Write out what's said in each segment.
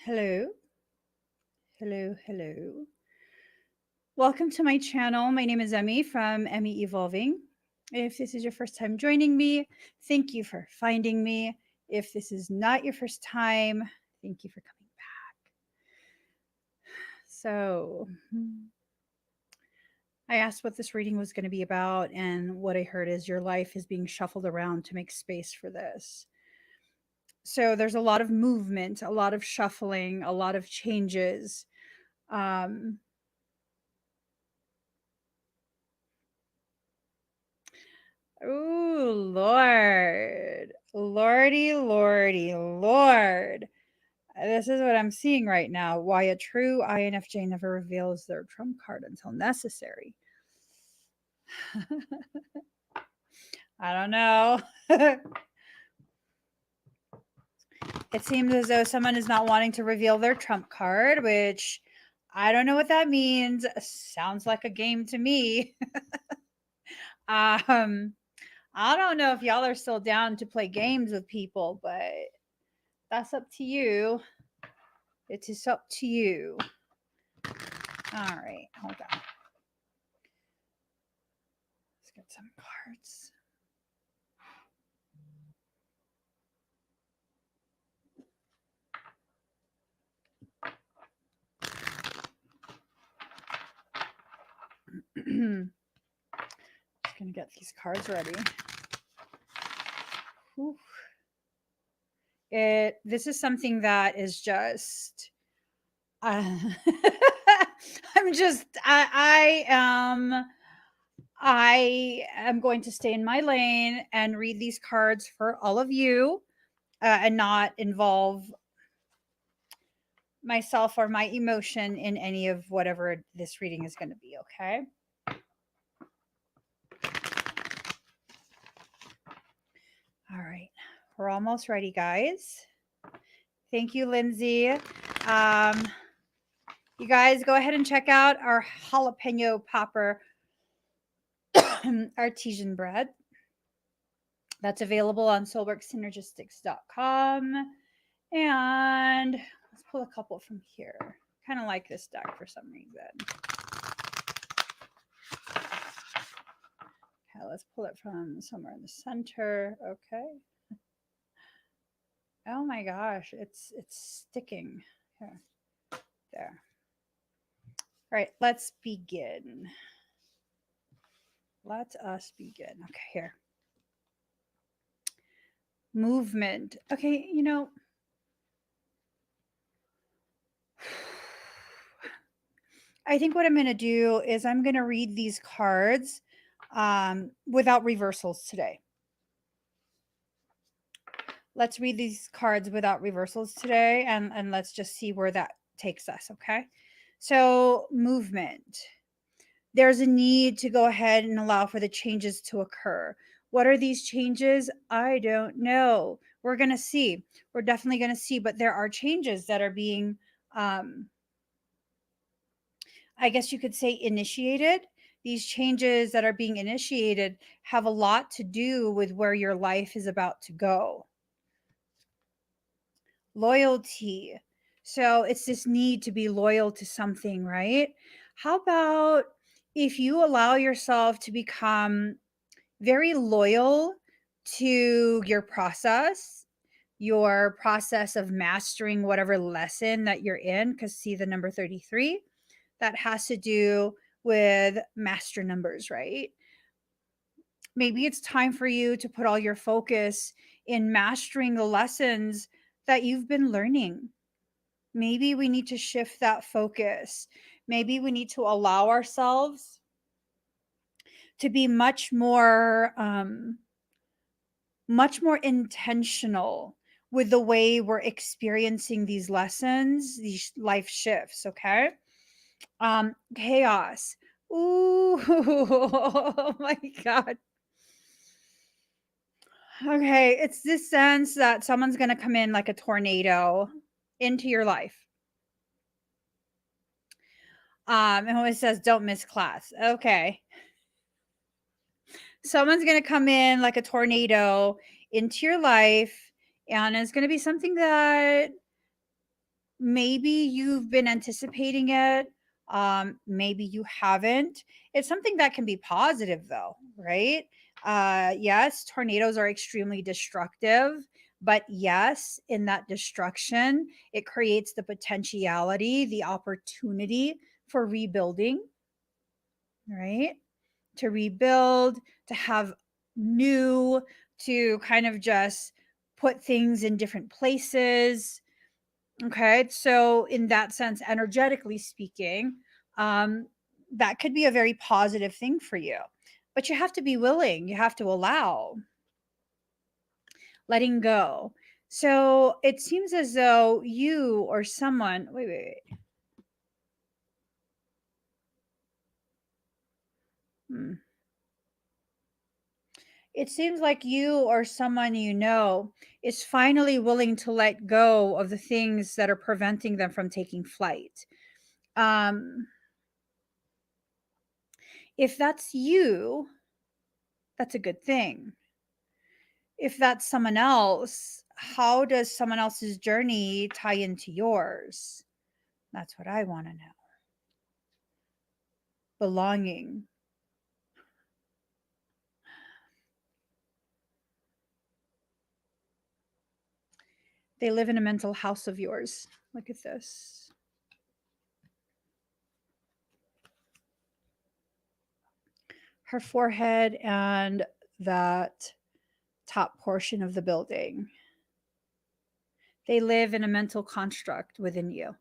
Hello, hello, hello. Welcome to my channel. My name is Emmy from Emmy Evolving. If this is your first time joining me, thank you for finding me. If this is not your first time, thank you for coming back. So, I asked what this reading was going to be about, and what I heard is your life is being shuffled around to make space for this. So, there's a lot of movement, a lot of shuffling, a lot of changes. Oh, Lord. Lordy, lordy, Lord. This is what I'm seeing right now. Why a true INFJ never reveals their trump card until necessary. I don't know. It seems as though someone is not wanting to reveal their trump card, which I don't know what that means. Sounds like a game to me. um, I don't know if y'all are still down to play games with people, but that's up to you. It is up to you. All right, hold on. Let's get some cards. Just gonna get these cards ready. Whew. This is something that is just I'm just I am going to stay in my lane and read these cards for all of you, and not involve myself or my emotion in any of whatever this reading is going to be. Okay. All right, we're almost ready, guys. Thank you, Lindsay. You guys go ahead and check out our jalapeno popper artesian bread. That's available on soulworksynergistics.com. And let's pull a couple from here. Kind of like this deck for some reason. Okay, let's pull it from somewhere in the center. Okay. Oh my gosh, it's sticking. Here. There. All right, let's begin. Let us begin. Okay, here. Movement. Okay, I think what I'm going to do is I'm going to read these cards without reversals today. Let's read these cards without reversals today, and let's just see where that takes us, okay? So, movement. There's a need to go ahead and allow for the changes to occur. What are these changes? I don't know. We're going to see. We're definitely going to see, but there are changes that are being, I guess you could say, initiated. These changes that are being initiated have a lot to do with where your life is about to go. Loyalty. So it's this need to be loyal to something, right? How about if you allow yourself to become very loyal to your process of mastering whatever lesson that you're in? Because see the number 33, that has to do with master numbers, right? Maybe it's time for you to put all your focus in mastering the lessons that you've been learning. Maybe we need to shift that focus. Maybe we need to allow ourselves to be much more intentional with the way we're experiencing these lessons, these life shifts. Okay. Chaos. Ooh, oh my God. Okay, it's this sense that someone's going to come in like a tornado into your life. And it says don't miss class. Okay. Someone's going to come in like a tornado into your life, and it's going to be something that Maybe you've been anticipating it. Maybe you haven't. It's something that can be positive, though, right? Yes, tornadoes are extremely destructive, but yes, in that destruction, it creates the potentiality, the opportunity for rebuilding, right? To rebuild, to have new, to kind of just put things in different places. Okay. So, in that sense, energetically speaking, um, that could be a very positive thing for you. But you have to be willing, you have to allow, letting go. So, it seems as though you or someone, wait. Hmm. It seems like you or someone you know is finally willing to let go of the things that are preventing them from taking flight. Um, if that's you, that's a good thing. If that's someone else, how does someone else's journey tie into yours? That's what I want to know. Belonging. They live in a mental house of yours. Look at this. Her forehead and that top portion of the building. They live in a mental construct within you.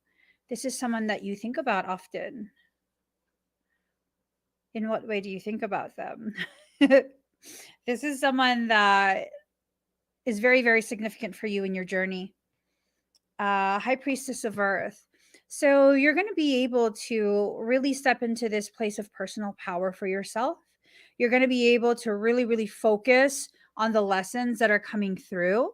This is someone that you think about often. In what way do you think about them? This is someone that is very, very significant for you in your journey. High Priestess of Earth. So you're going to be able to really step into this place of personal power for yourself. You're going to be able to really, really focus on the lessons that are coming through.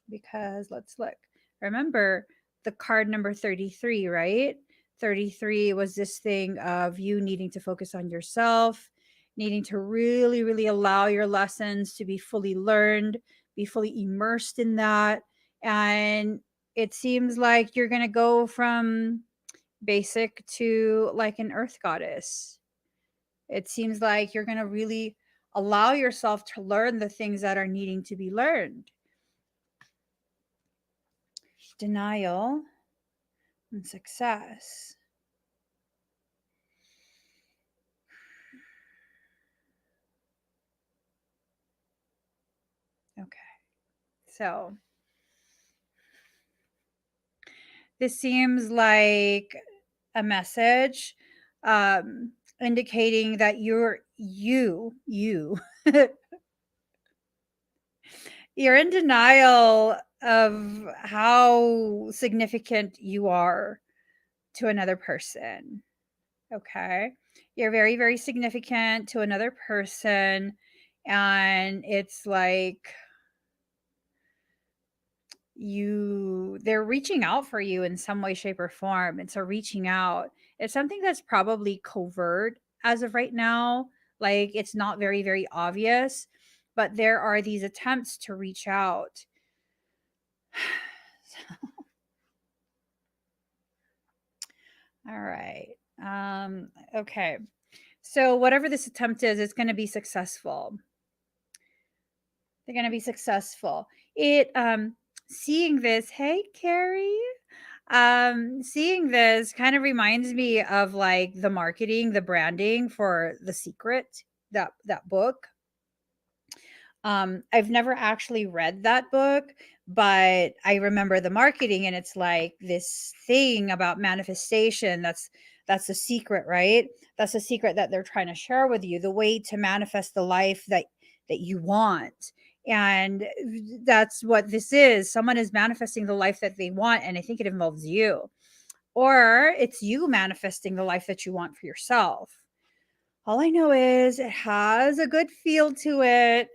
Because let's look. Remember the card number 33, right? 33 was this thing of you needing to focus on yourself, needing to really, really allow your lessons to be fully learned, be fully immersed in that. And it seems like you're going to go from basic to like an earth goddess. It seems like you're going to really allow yourself to learn the things that are needing to be learned. Denial and success. Okay. So this seems like a message indicating that you're in denial of how significant you are to another person. Okay. You're very, very significant to another person. And it's like they're reaching out for you in some way, shape, or form. It's a reaching out. It's something that's probably covert as of right now. Like it's not very, very obvious, but there are these attempts to reach out. All right. Okay. So whatever this attempt is, it's going to be successful. They're going to be successful. It seeing this, hey Carrie, seeing this kind of reminds me of like the marketing, the branding for The Secret, that book. I've never actually read that book, but I remember the marketing, and it's like this thing about manifestation. That's a secret, right? That's a secret that they're trying to share with you, the way to manifest the life that you want. And that's what this is. Someone is manifesting the life that they want, and I think it involves you. Or it's you manifesting the life that you want for yourself. All I know is it has a good feel to it.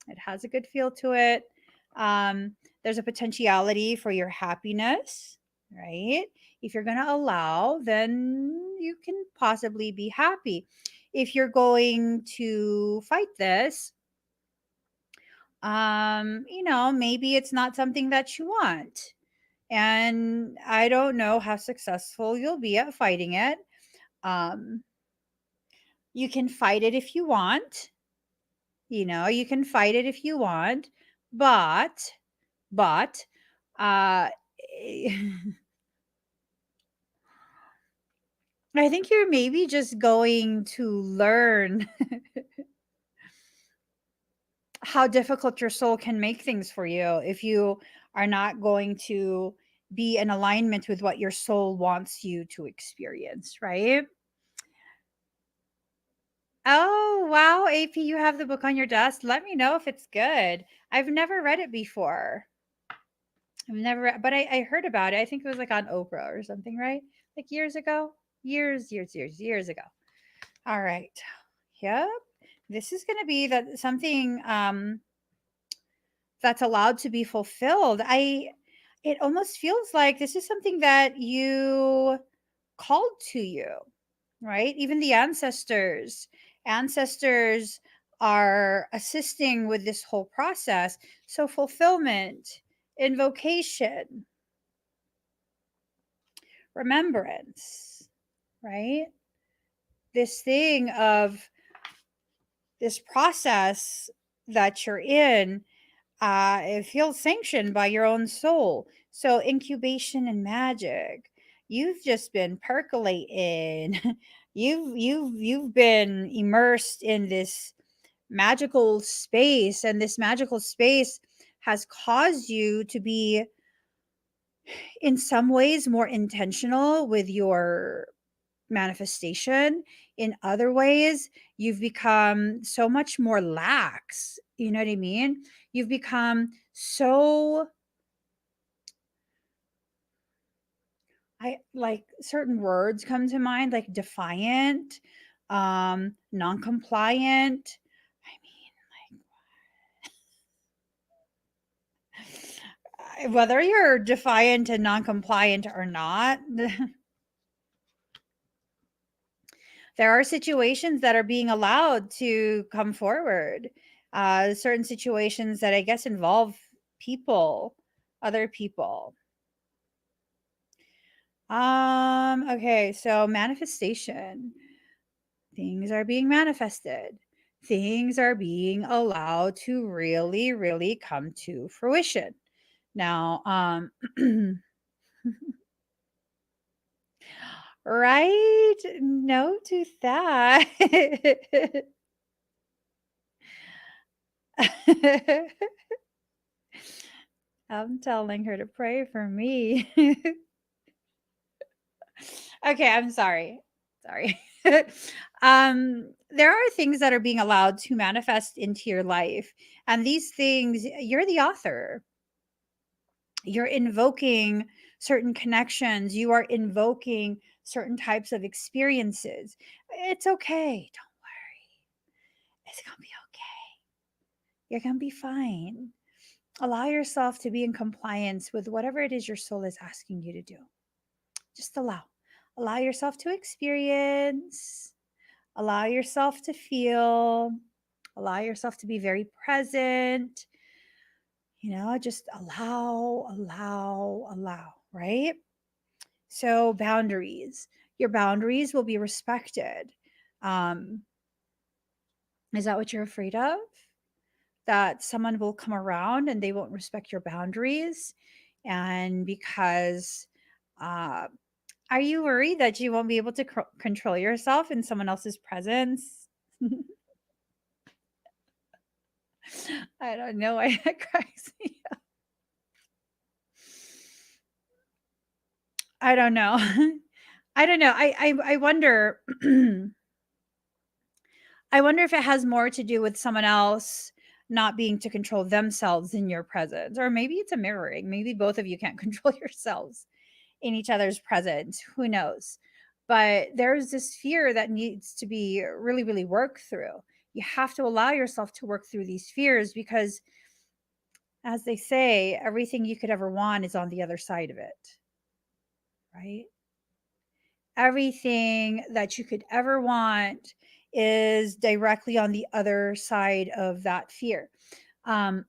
It has a good feel to it. There's a potentiality for your happiness, right? If you're going to allow, then you can possibly be happy. If you're going to fight this, Maybe it's not something that you want. And I don't know how successful you'll be at fighting it. Um, you can fight it if you want. You can fight it if you want, but uh I think you're maybe just going to learn how difficult your soul can make things for you if you are not going to be in alignment with what your soul wants you to experience, right? Oh, wow, AP, you have the book on your desk. Let me know if it's good. I've never read it before. I've never read, but I heard about it. I think it was like on Oprah or something, right? Like years ago. Years ago. All right. Yep. This is going to be that something that's allowed to be fulfilled. It almost feels like this is something that you called to you, right? Even the ancestors are assisting with this whole process. So fulfillment, invocation, remembrance, right? This thing of this process that you're in, it feels sanctioned by your own soul. So incubation and magic, you've just been percolating. You've been immersed in this magical space, and this magical space has caused you to be in some ways more intentional with your manifestation. In other ways, you've become so much more lax. You know what I mean? You've become so, I like, certain words come to mind, like defiant, non-compliant. I mean, like, whether you're defiant and non-compliant or not, there are situations that are being allowed to come forward. Certain situations that I guess involve people, other people. Okay, so manifestation. Things are being manifested. Things are being allowed to really, really come to fruition. Now, right? Note to that. I'm telling her to pray for me. Okay, I'm sorry. Sorry. There are things that are being allowed to manifest into your life, and these things, you're the author. You're invoking certain connections, you are invoking certain types of experiences. It's okay. Don't worry. It's going to be okay. You're going to be fine. Allow yourself to be in compliance with whatever it is your soul is asking you to do. Just allow yourself to experience, allow yourself to feel, allow yourself to be very present. Just allow, right? So boundaries, your boundaries will be respected. um is that what you're afraid of, that someone will come around and they won't respect your boundaries? And because uh are you worried that you won't be able to control yourself in someone else's presence? I don't know why that cracks me up. I don't know. I don't know. I wonder. I wonder if it has more to do with someone else not being to control themselves in your presence, or maybe it's a mirroring. Maybe both of you can't control yourselves in each other's presence. Who knows? But there's this fear that needs to be really, really worked through. You have to allow yourself to work through these fears because, as they say, everything you could ever want is on the other side of it, right? Everything that you could ever want is directly on the other side of that fear. Um,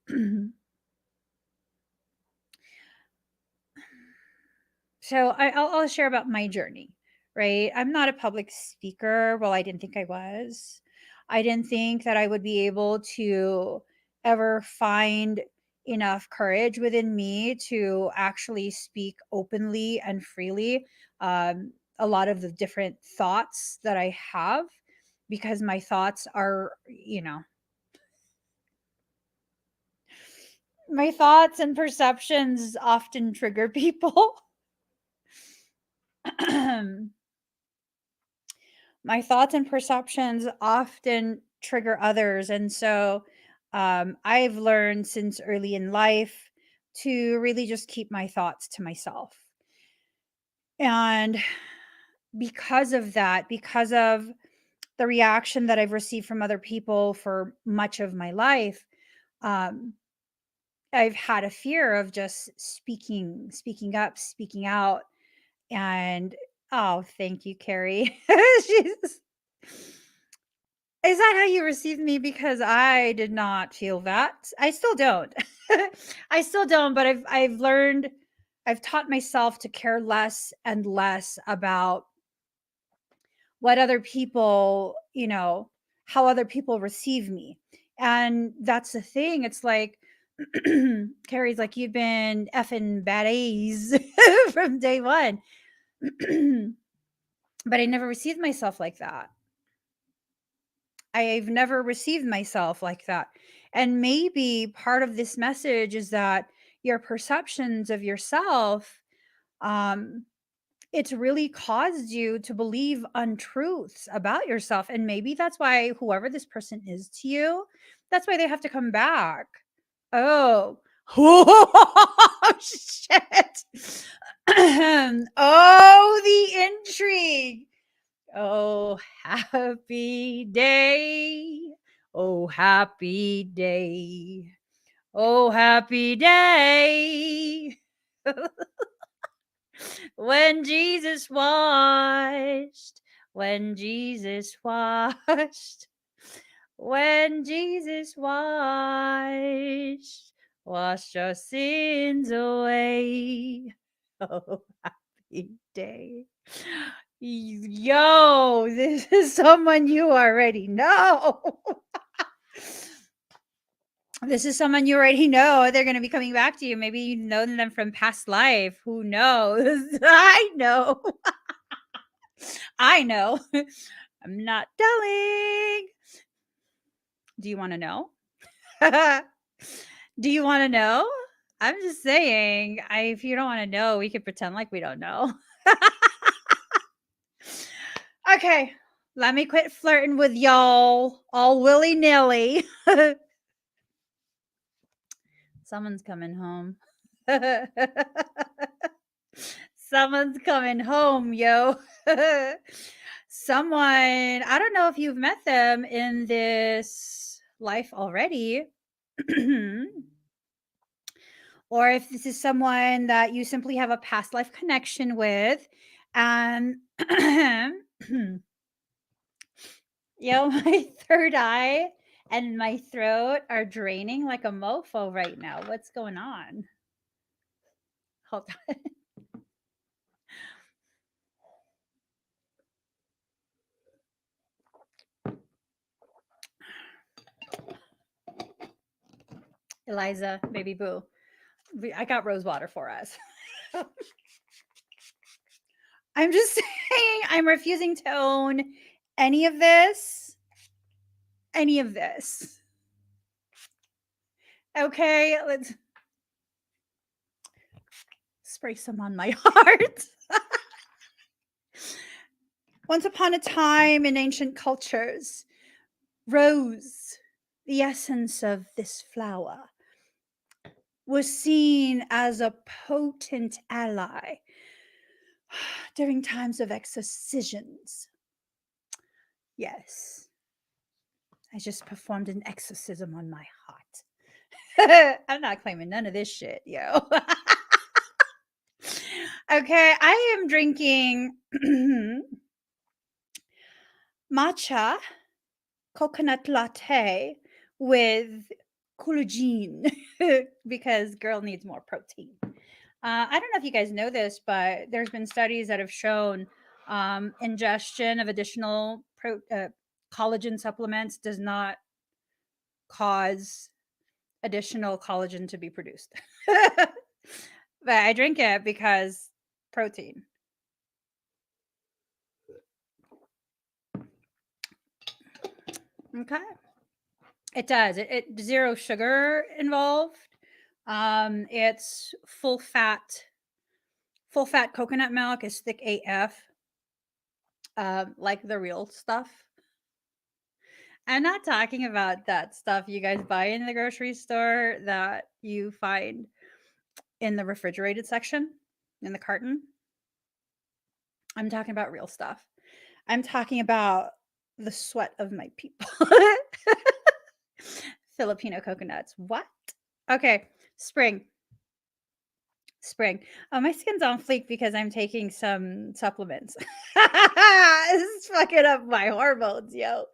so I'll share about my journey, right? I'm not a public speaker. Well, I didn't think I was. I didn't think that I would be able to ever find enough courage within me to actually speak openly and freely. A lot of the different thoughts that I have, because my thoughts are, my thoughts and perceptions often trigger people. My thoughts and perceptions often trigger others. And so I've learned since early in life to really just keep my thoughts to myself. And because of that, because of the reaction that I've received from other people for much of my life, um, I've had a fear of just speaking up, speaking out. And oh, thank you, Carrie. She's Is that how you received me? Because I did not feel that. I still don't. I still don't, but I've learned, I've taught myself to care less and less about what other people, how other people receive me. And that's the thing. It's like Carrie's like, you've been effing baddies from day one. But I never received myself like that. I've never received myself like that. And maybe part of this message is that your perceptions of yourself, um, it's really caused you to believe untruths about yourself. And maybe that's why whoever this person is to you, that's why they have to come back. Oh, oh shit. Oh, the intrigue. Oh, happy day. Oh, happy day. Oh, happy day. When Jesus washed. When Jesus washed. When Jesus washed our sins away. Oh, happy day. Yo, this is someone you already know. This is someone you already know. They're going to be coming back to you. Maybe you know them from past life. Who knows? I know. I know. I'm not telling. Do you want to know? Do you want to know? I'm just saying, if you don't want to know, we could pretend like we don't know. Okay, let me quit flirting with y'all all willy-nilly. Someone's coming home. Someone's coming home, yo. Someone, I don't know if you've met them in this life already. Or if this is someone that you simply have a past life connection with. And yo, my third eye and my throat are draining like a mofo right now. What's going on? Hold on. Eliza, baby boo. I got rose water for us. I'm just saying, I'm refusing to own any of this. Any of this. Okay, let's spray some on my heart. Once upon a time in ancient cultures, rose, the essence of this flower, was seen as a potent ally during times of exorcisms. Yes, I just performed an exorcism on my heart. I'm not claiming none of this shit, yo. Okay, I am drinking matcha coconut latte with collagen because girl needs more protein. I don't know if you guys know this, but there's been studies that have shown ingestion of additional collagen supplements does not cause additional collagen to be produced. But I drink it because protein. Okay. It does. It zero sugar involved. It's full fat coconut milk is thick AF. Like the real stuff. I'm not talking about that stuff you guys buy in the grocery store that you find in the refrigerated section in the carton. I'm talking about real stuff. I'm talking about the sweat of my people. Filipino coconuts. What? Okay, spring. Oh, my skin's on fleek because I'm taking some supplements. This is fucking up my hormones, yo.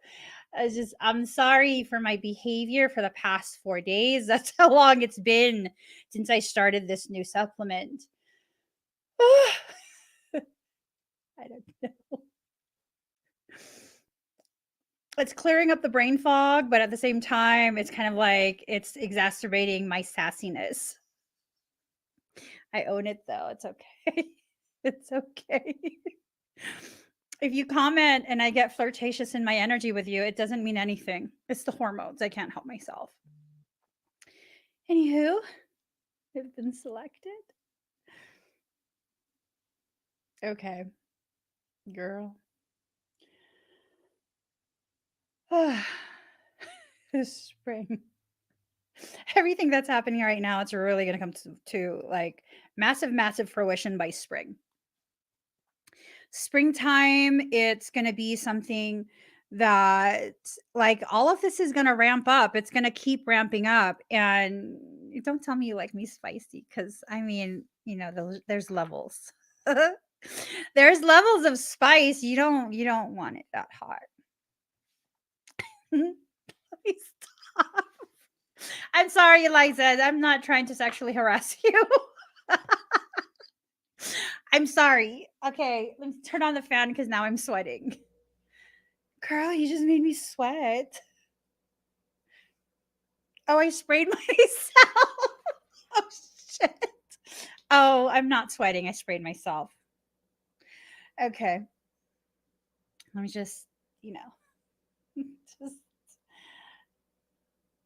I'm sorry for my behavior for the past 4 days. That's how long it's been since I started this new supplement. I don't know. It's clearing up the brain fog, but at the same time, it's kind of like it's exacerbating my sassiness. I own it though. It's okay. It's okay. If you comment and I get flirtatious in my energy with you, it doesn't mean anything. It's the hormones. I can't help myself. Anywho, I've been selected. Okay, girl. This spring. Everything that's happening right now, it's really going to come to like massive fruition by spring. Springtime, it's going to be something that like all of this is going to ramp up. It's going to keep ramping up. And don't tell me you like me spicy because I mean, you know, there's levels. There's levels of spice. You don't want it that hot. Let me stop. I'm sorry, Eliza. I'm not trying to sexually harass you. I'm sorry. Okay, let me turn on the fan because now I'm sweating. Girl, you just made me sweat. Oh, I sprayed myself. Oh, shit. Oh, I'm not sweating. I sprayed myself. Okay. Let me just, just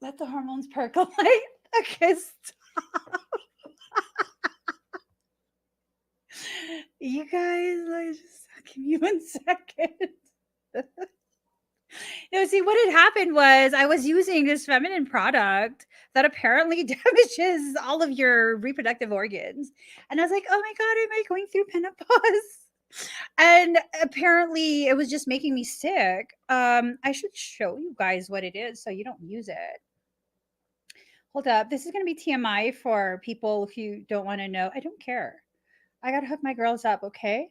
let the hormones percolate. Okay, stop. You guys, like, just give me 1 second. No, see, what had happened was I was using this feminine product that apparently damages all of your reproductive organs. And I was like, oh my God, am I going through menopause? And apparently it was just making me sick. I should show you guys what it is so you don't use it. Hold up. This is going to be TMI for people who don't want to know. I don't care. I got to hook my girls up, okay?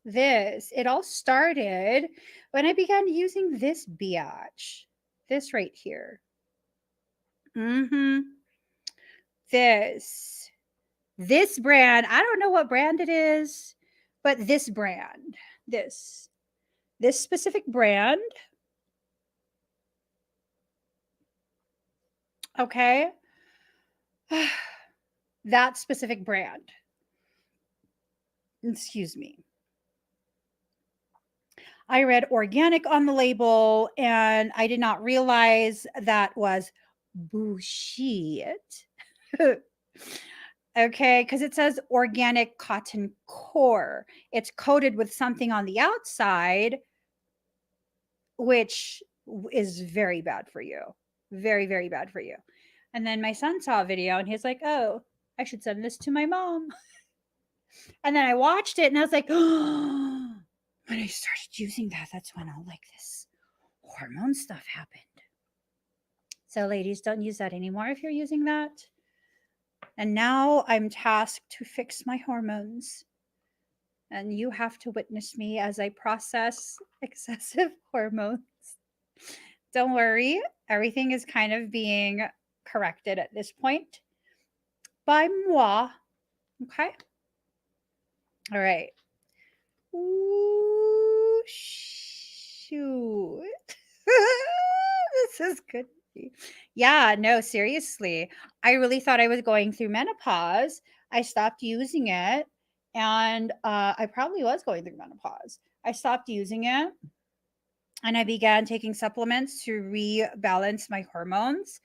It all started when I began using this biatch. This right here. This brand, I don't know what brand it is, but this brand, this specific brand. Okay. That specific brand. Excuse me. I read organic on the label and I did not realize that was bullshit. Okay, because it says organic cotton core. It's coated with something on the outside, which is very bad for you. Very, very bad for you. And then my son saw a video and he's like, oh, I should send this to my mom. And then I watched it and I was like, oh, when I started using that, that's when all like this hormone stuff happened. So, ladies, don't use that anymore if you're using that. And now I'm tasked to fix my hormones. And you have to witness me as I process excessive hormones. Don't worry. Everything is kind of being corrected at this point by moi. Okay. All right. Ooh, shoot. This is good. Yeah, no, seriously. I really thought I was going through menopause. I stopped using it. And I probably was going through menopause. I stopped using it and I began taking supplements to rebalance my hormones.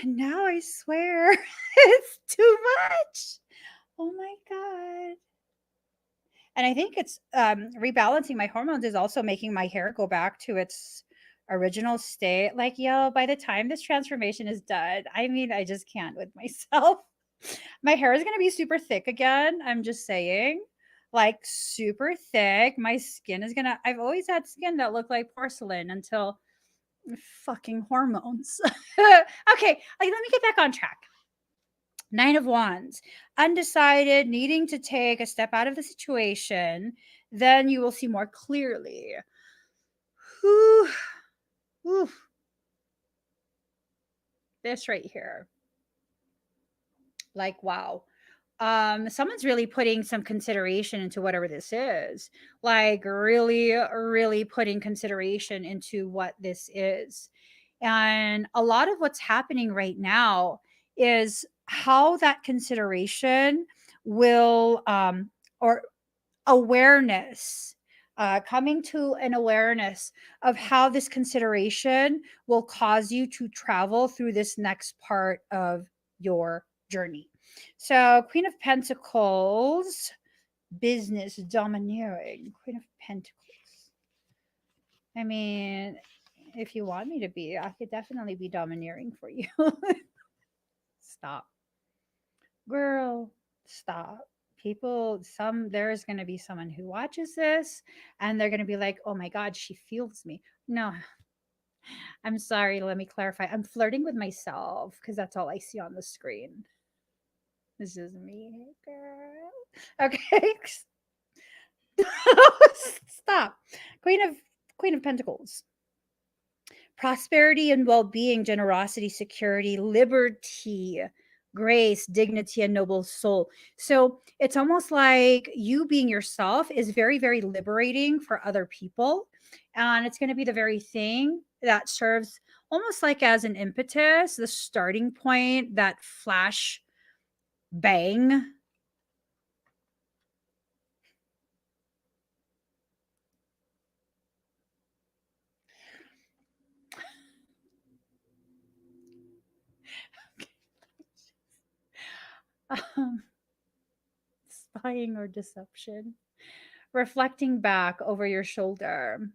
And now I swear it's too much. Oh my God. And I think it's rebalancing my hormones is also making my hair go back to its original state. Like, yo, by the time this transformation is done, I mean, I just can't with myself. My hair is going to be super thick again. I'm just saying, like, super thick. My skin is going to, I've always had skin that looked like porcelain until fucking hormones. Okay, like, let me get back on track. 9 of Wands, undecided, needing to take a step out of the situation, then you will see more clearly. Whew. Whew. This right here. Like, wow. Someone's really putting some consideration into whatever this is. Like, really, really putting consideration into what this is. And a lot of what's happening right now is how that consideration will, or awareness, coming to an awareness of how this consideration will cause you to travel through this next part of your journey. So, Queen of Pentacles, business, domineering, Queen of Pentacles. I mean, if you want me to be, I could definitely be domineering for you. Stop. Girl, stop. People, there's going to be someone who watches this and they're going to be like, oh my God, she feels me. No, I'm sorry. Let me clarify. I'm flirting with myself because that's all I see on the screen. This is me, girl. Okay. Stop. Queen of Pentacles. Prosperity and well-being, generosity, security, liberty, grace, dignity, and noble soul. So it's almost like you being yourself is very, very liberating for other people. And it's going to be the very thing that serves almost like as an impetus, the starting point, that flash bang. Um, spying or deception, reflecting back over your shoulder.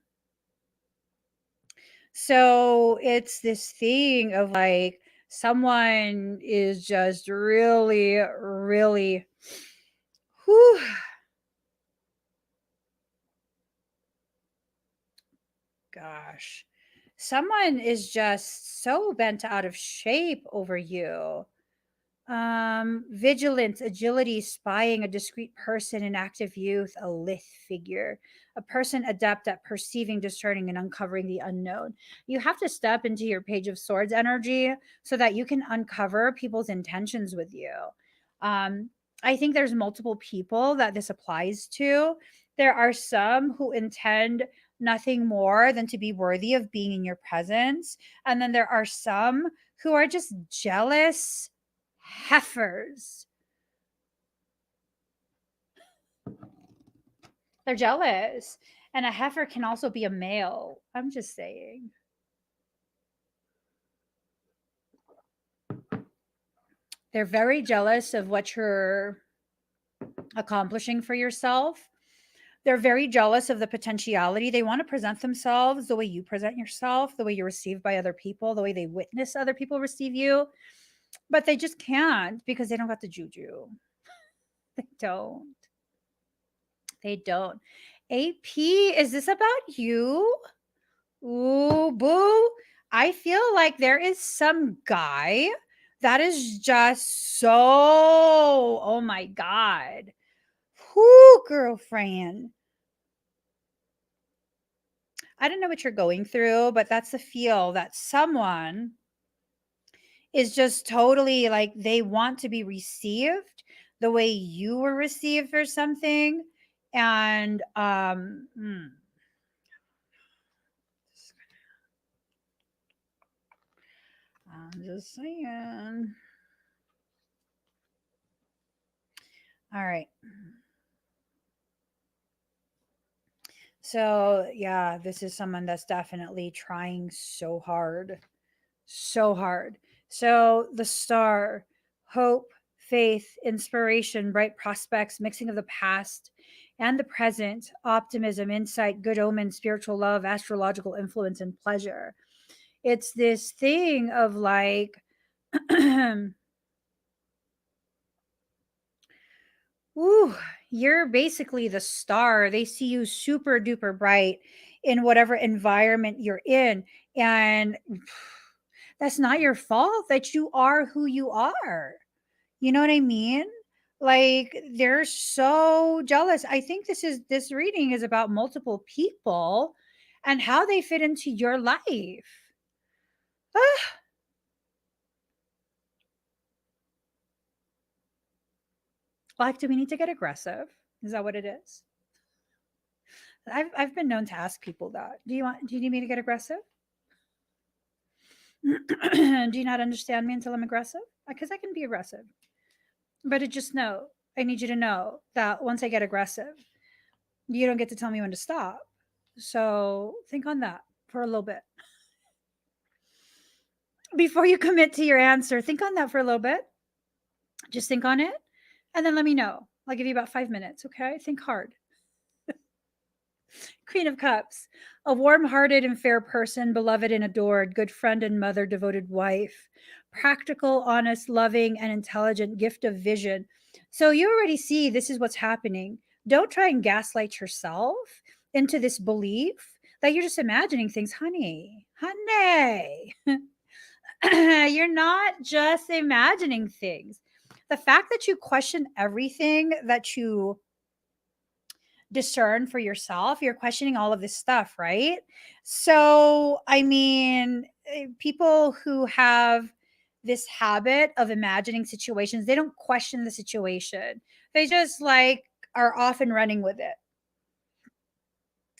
So it's this thing of like someone is just really, really, whew, gosh, someone is just so bent out of shape over you. Vigilance, agility, spying, a discreet person, an active youth, a lithe figure, a person adept at perceiving, discerning, and uncovering the unknown. You have to step into your Page of Swords energy so that you can uncover people's intentions with you. um I think there's multiple people that this applies to. There are some who intend nothing more than to be worthy of being in your presence, and then there are some who are just jealous heifers. They're jealous. And a heifer can also be a male. I'm just saying. They're very jealous of what you're accomplishing for yourself. They're very jealous of the potentiality. They want to present themselves the way you present yourself, the way you're received by other people, the way they witness other people receive you. But they just can't because they don't got the juju. They don't. They don't. AP, is this about you? Ooh, boo. I feel like there is some guy that is just so, oh my God. Whoo, girlfriend. I don't know what you're going through, but that's the feel that someone is just totally like they want to be received the way you were received for something. And I'm just saying. All right. So, yeah, this is someone that's definitely trying so hard, so hard. So, the star, hope, faith, inspiration, bright prospects, mixing of the past and the present, optimism, insight, good omen, spiritual love, astrological influence, and pleasure. It's this thing of like, ooh, you're basically the star. They see you super duper bright in whatever environment you're in. And that's not your fault that you are who you are. You know what I mean? Like they're so jealous. I think this reading is about multiple people and how they fit into your life. Ah, like, do we need to get aggressive? Is that what it is? I've been known to ask people that. Do you need me to get aggressive? Do you not understand me until I'm aggressive? Because I can be aggressive. But I need you to know that once I get aggressive, you don't get to tell me when to stop. So think on that for a little bit. Before you commit to your answer, think on that for a little bit. Just think on it and then let me know. I'll give you about 5 minutes, okay? Think hard. Queen of Cups, a warm hearted and fair person, beloved and adored, good friend and mother, devoted wife, practical, honest, loving, and intelligent, gift of vision. So you already see this is what's happening. Don't try and gaslight yourself into this belief that you're just imagining things, honey. Honey, you're not just imagining things. The fact that you question everything that you discern for yourself, you're questioning all of this stuff, right? So, I mean, people who have this habit of imagining situations, they don't question the situation. They just like are off and running with it.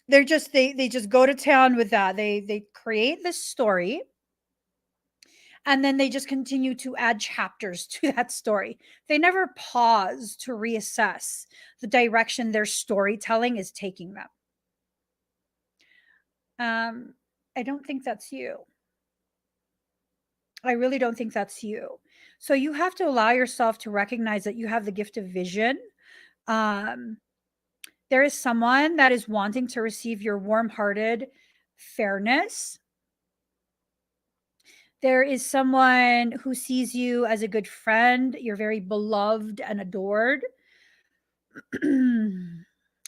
They just go to town with that. They create this story and then they just continue to add chapters to that story. They never pause to reassess the direction their storytelling is taking them. Um, I don't think that's you. I really don't think that's you. So you have to allow yourself to recognize that you have the gift of vision. Um, there is someone that is wanting to receive your warm hearted fairness. There is someone who sees you as a good friend. You're very beloved and adored.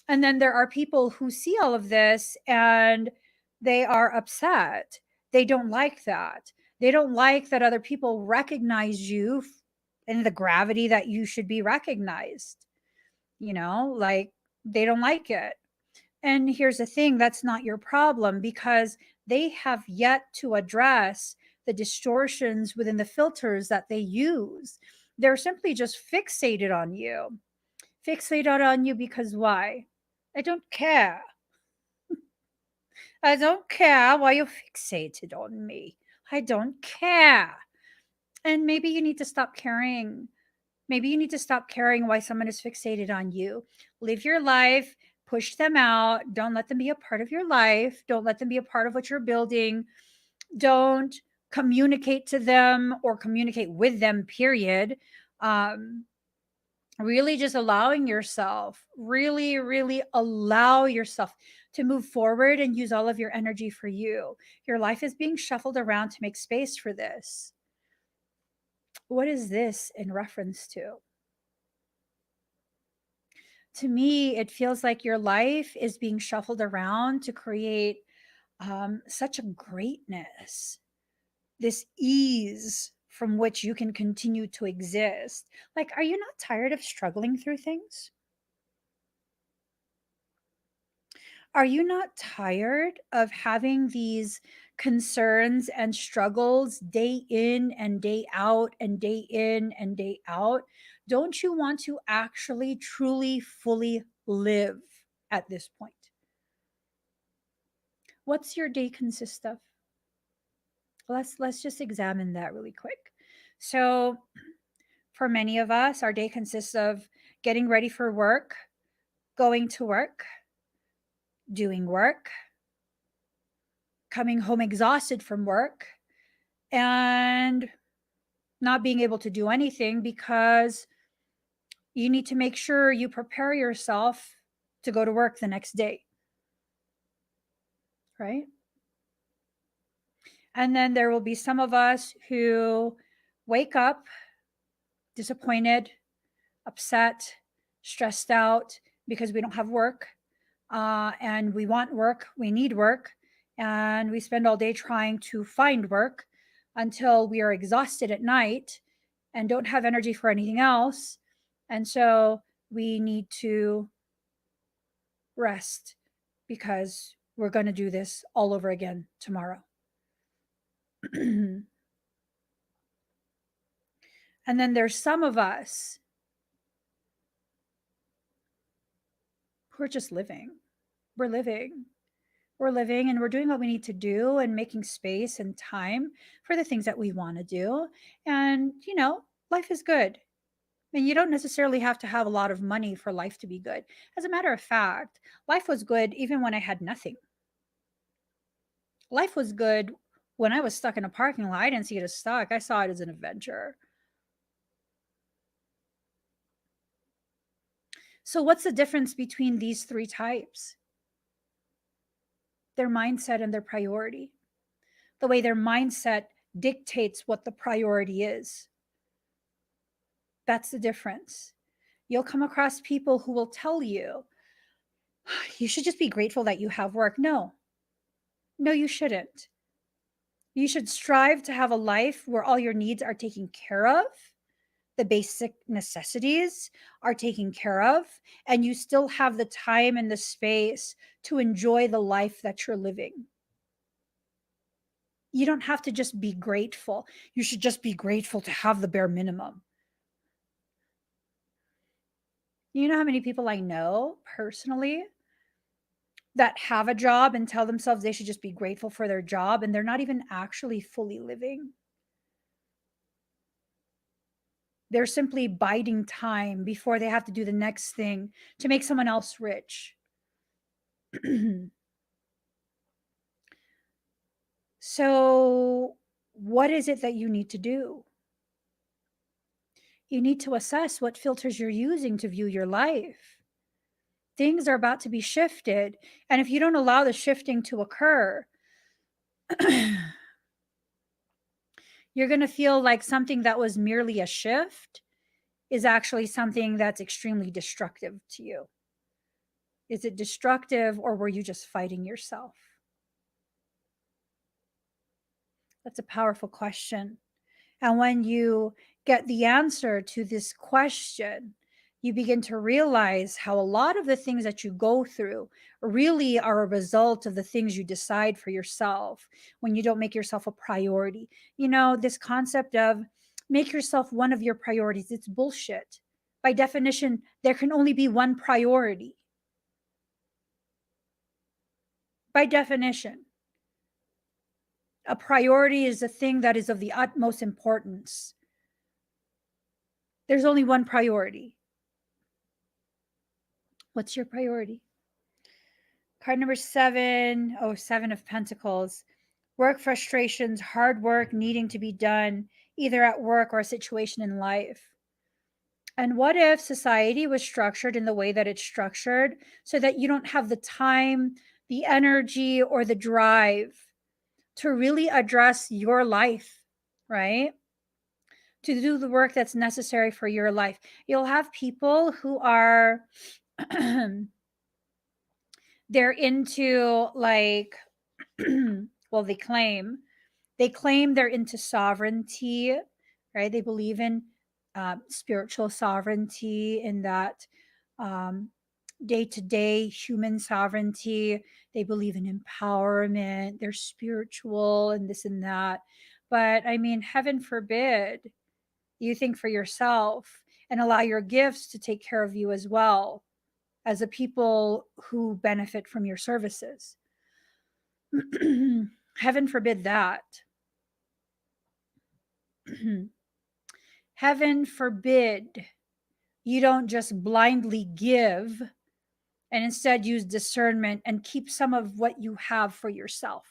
And then there are people who see all of this and they are upset. They don't like that. They don't like that other people recognize you in the gravity that you should be recognized. Like they don't like it. And here's the thing, that's not your problem because they have yet to address the distortions within the filters that they use. They're simply just fixated on you. Fixated on you because why? I don't care. I don't care why you're fixated on me. I don't care. And maybe you need to stop caring. Maybe you need to stop caring why someone is fixated on you. Live your life, push them out. Don't let them be a part of your life. Don't let them be a part of what you're building. Don't communicate to them or communicate with them, period. Um, really just allowing yourself, really allow yourself to move forward and use all of your energy for you. Your life is being shuffled around to make space for this. What is this in reference to? To me, it feels like your life is being shuffled around to create such a greatness, this ease from which you can continue to exist. Like, are you not tired of struggling through things? Are you not tired of having these concerns and struggles day in and day out and day in and day out? Don't you want to actually, truly, fully live at this point? What's your day consist of? Let's just examine that really quick. So, for many of us, our day consists of getting ready for work, going to work, doing work, coming home exhausted from work, and not being able to do anything because you need to make sure you prepare yourself to go to work the next day, right? And then there will be some of us who wake up disappointed, upset, stressed out because we don't have work. And we want work, we need work, and we spend all day trying to find work until we are exhausted at night and don't have energy for anything else. And so we need to rest because we're going to do this all over again tomorrow. And then there's some of us who are just living. We're living. We're living and we're doing what we need to do and making space and time for the things that we want to do. And, life is good. And you don't necessarily have to have a lot of money for life to be good. As a matter of fact, life was good even when I had nothing. Life was good when I was stuck in a parking lot. I didn't see it as stuck, I saw it as an adventure. So, what's the difference between these three types? Their mindset and their priority. The way their mindset dictates what the priority is. That's the difference. You'll come across people who will tell you, you should just be grateful that you have work. No, you shouldn't. You should strive to have a life where all your needs are taken care of, the basic necessities are taken care of, and you still have the time and the space to enjoy the life that you're living. You don't have to just be grateful. You should just be grateful to have the bare minimum. You know how many people I know personally that have a job and tell themselves they should just be grateful for their job, and they're not even actually fully living? They're simply biding time before they have to do the next thing to make someone else rich. So, what is it that you need to do? You need to assess what filters you're using to view your life. Things are about to be shifted. And if you don't allow the shifting to occur, you're going to feel like something that was merely a shift is actually something that's extremely destructive to you. Is it destructive, or were you just fighting yourself? That's a powerful question. And when you get the answer to this question, you begin to realize how a lot of the things that you go through really are a result of the things you decide for yourself when you don't make yourself a priority. This concept of make yourself one of your priorities, it's bullshit. By definition, there can only be one priority. By definition, a priority is a thing that is of the utmost importance. There's only one priority. What's your priority? Card number 7, 7 of Pentacles. Work frustrations, hard work needing to be done, either at work or a situation in life. And what if society was structured in the way that it's structured so that you don't have the time, the energy, or the drive to really address your life, right? To do the work that's necessary for your life. You'll have people who are they're into like well, they claim they're into sovereignty, right? They believe in spiritual sovereignty, in that day-to-day human sovereignty. They believe in empowerment, they're spiritual and this and that. But I mean, heaven forbid you think for yourself and allow your gifts to take care of you as well as the people who benefit from your services. Heaven forbid that. Heaven forbid you don't just blindly give and instead use discernment and keep some of what you have for yourself.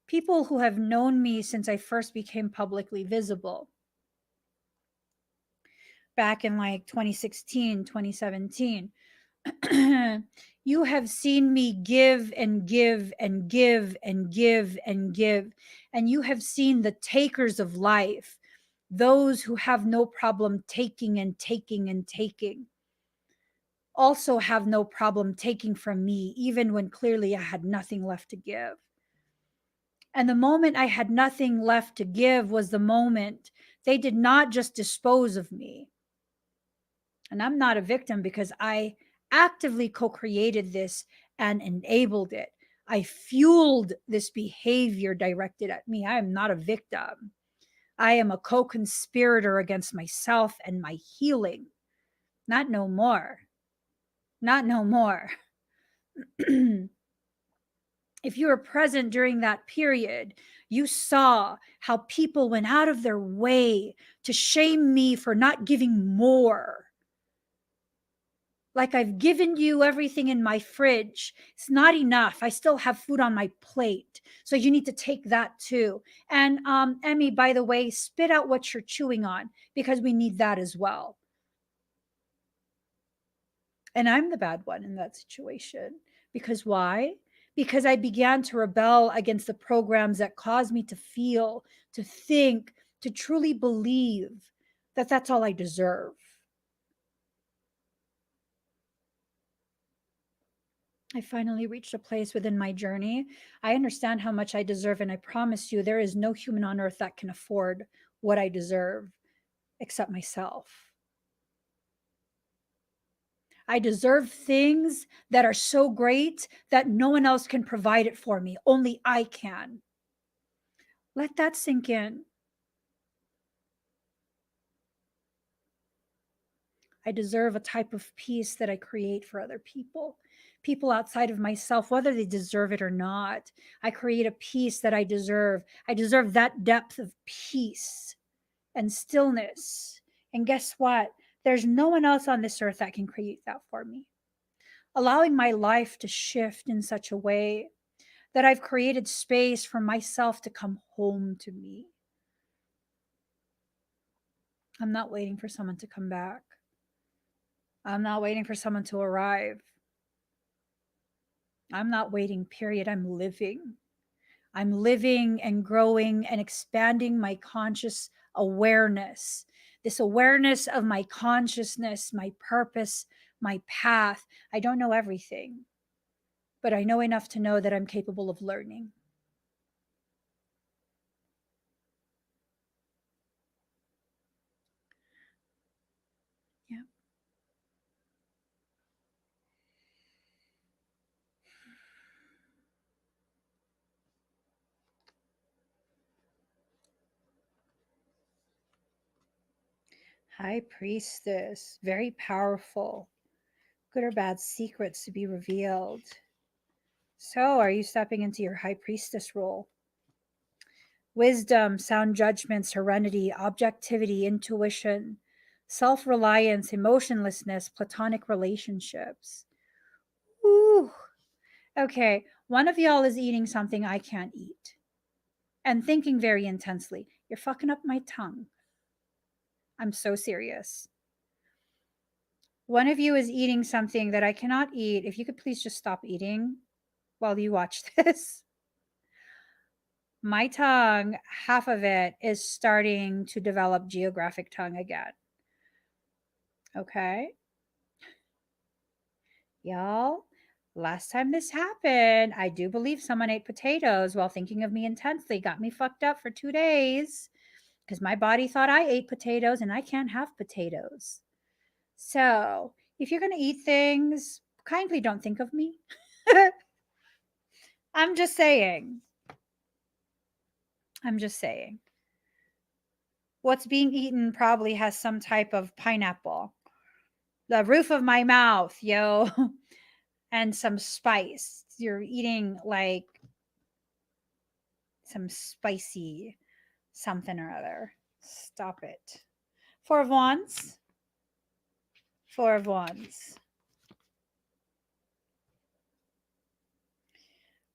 People who have known me since I first became publicly visible, back in like 2016, 2017, you have seen me give and give and give and give and give. And you have seen the takers of life, those who have no problem taking and taking and taking, also have no problem taking from me, even when clearly I had nothing left to give. And the moment I had nothing left to give was the moment they did not just dispose of me. And I'm not a victim because I actively co created this and enabled it. I fueled this behavior directed at me. I am not a victim. I am a co conspirator against myself and my healing. Not no more. Not no more. If you were present during that period, you saw how people went out of their way to shame me for not giving more. Like, I've given you everything in my fridge. It's not enough. I still have food on my plate. So you need to take that too. And Emmy, by the way, spit out what you're chewing on because we need that as well. And I'm the bad one in that situation. Because why? Because I began to rebel against the programs that caused me to feel, to think, to truly believe that that's all I deserve. I finally reached a place within my journey. I understand how much I deserve, and I promise you, there is no human on earth that can afford what I deserve except myself. I deserve things that are so great that no one else can provide it for me. Only I can. Let that sink in. I deserve a type of peace that I create for other people, people outside of myself, whether they deserve it or not. I create a peace that I deserve. I deserve that depth of peace and stillness. And guess what? There's no one else on this earth that can create that for me. Allowing my life to shift in such a way that I've created space for myself to come home to me. I'm not waiting for someone to come back. I'm not waiting for someone to arrive. I'm not waiting, period. I'm living. I'm living and growing and expanding my conscious awareness. This awareness of my consciousness, my purpose, my path. I don't know everything, but I know enough to know that I'm capable of learning. Yeah. High Priestess, very powerful. Good or bad secrets to be revealed. So, are you stepping into your High Priestess role? Wisdom, sound judgment, serenity, objectivity, intuition, self reliance, emotionlessness, platonic relationships. Ooh. Okay, one of y'all is eating something I can't eat and thinking very intensely. You're fucking up my tongue. I'm so serious. One of you is eating something that I cannot eat. If you could please just stop eating while you watch this. My tongue, half of it is starting to develop geographic tongue again. Okay. Y'all, last time this happened, I do believe someone ate potatoes while thinking of me intensely, got me fucked up for 2 days. because my body thought I ate potatoes and I can't have potatoes. So if you're going to eat things, kindly don't think of me. I'm just saying. I'm just saying. What's being eaten probably has some type of pineapple. The roof of my mouth, yo, and some spice. You're eating like some spicy something or other. Stop it. Four of Wands. Four of Wands.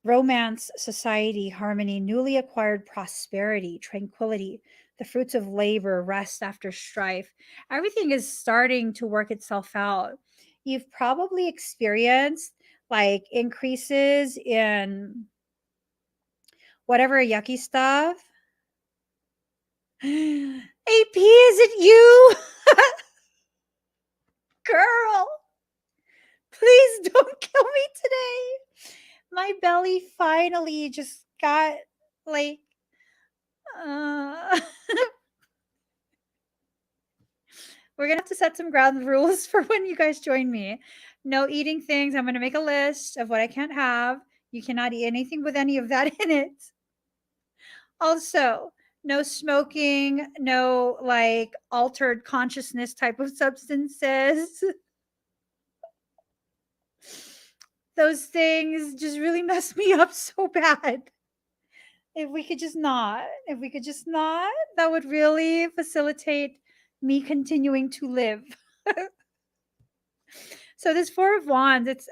Romance, society, harmony, newly acquired prosperity, tranquility, the fruits of labor, rest after strife. Everything is starting to work itself out. You've probably experienced like increases in whatever yucky stuff. AP, is it you? Girl, please don't kill me today. My belly finally just got like we're gonna have to set some ground rules for when you guys join me. No eating things. I'm gonna make a list of what I can't have. You cannot eat anything with any of that in it. Also, no smoking, no like altered consciousness type of substances. Those things just really mess me up so bad. If we could just not, that would really facilitate me continuing to live. So this Four of Wands, it's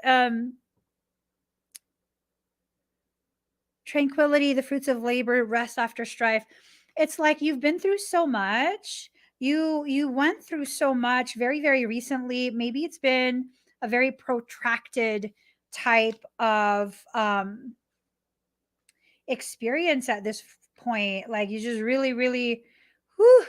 tranquility, the fruits of labor, rest after strife. It's like you've been through so much. You went through so much very, very recently. Maybe it's been a very protracted type of experience at this point. Like you just really, really, whew,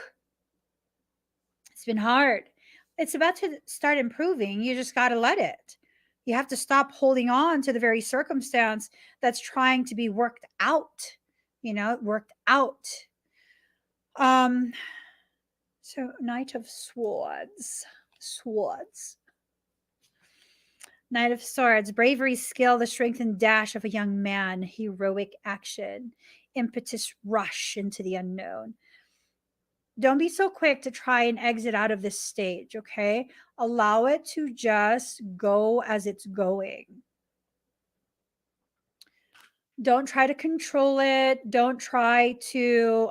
it's been hard. It's about to start improving. You just got to let it. You have to stop holding on to the very circumstance that's trying to be worked out, worked out. So Knight of Swords. Swords. Knight of Swords, bravery, skill, the strength and dash of a young man, heroic action, impetus rush into the unknown. Don't be so quick to try and exit out of this stage, okay? Allow it to just go as it's going. Don't try to control it. Don't try to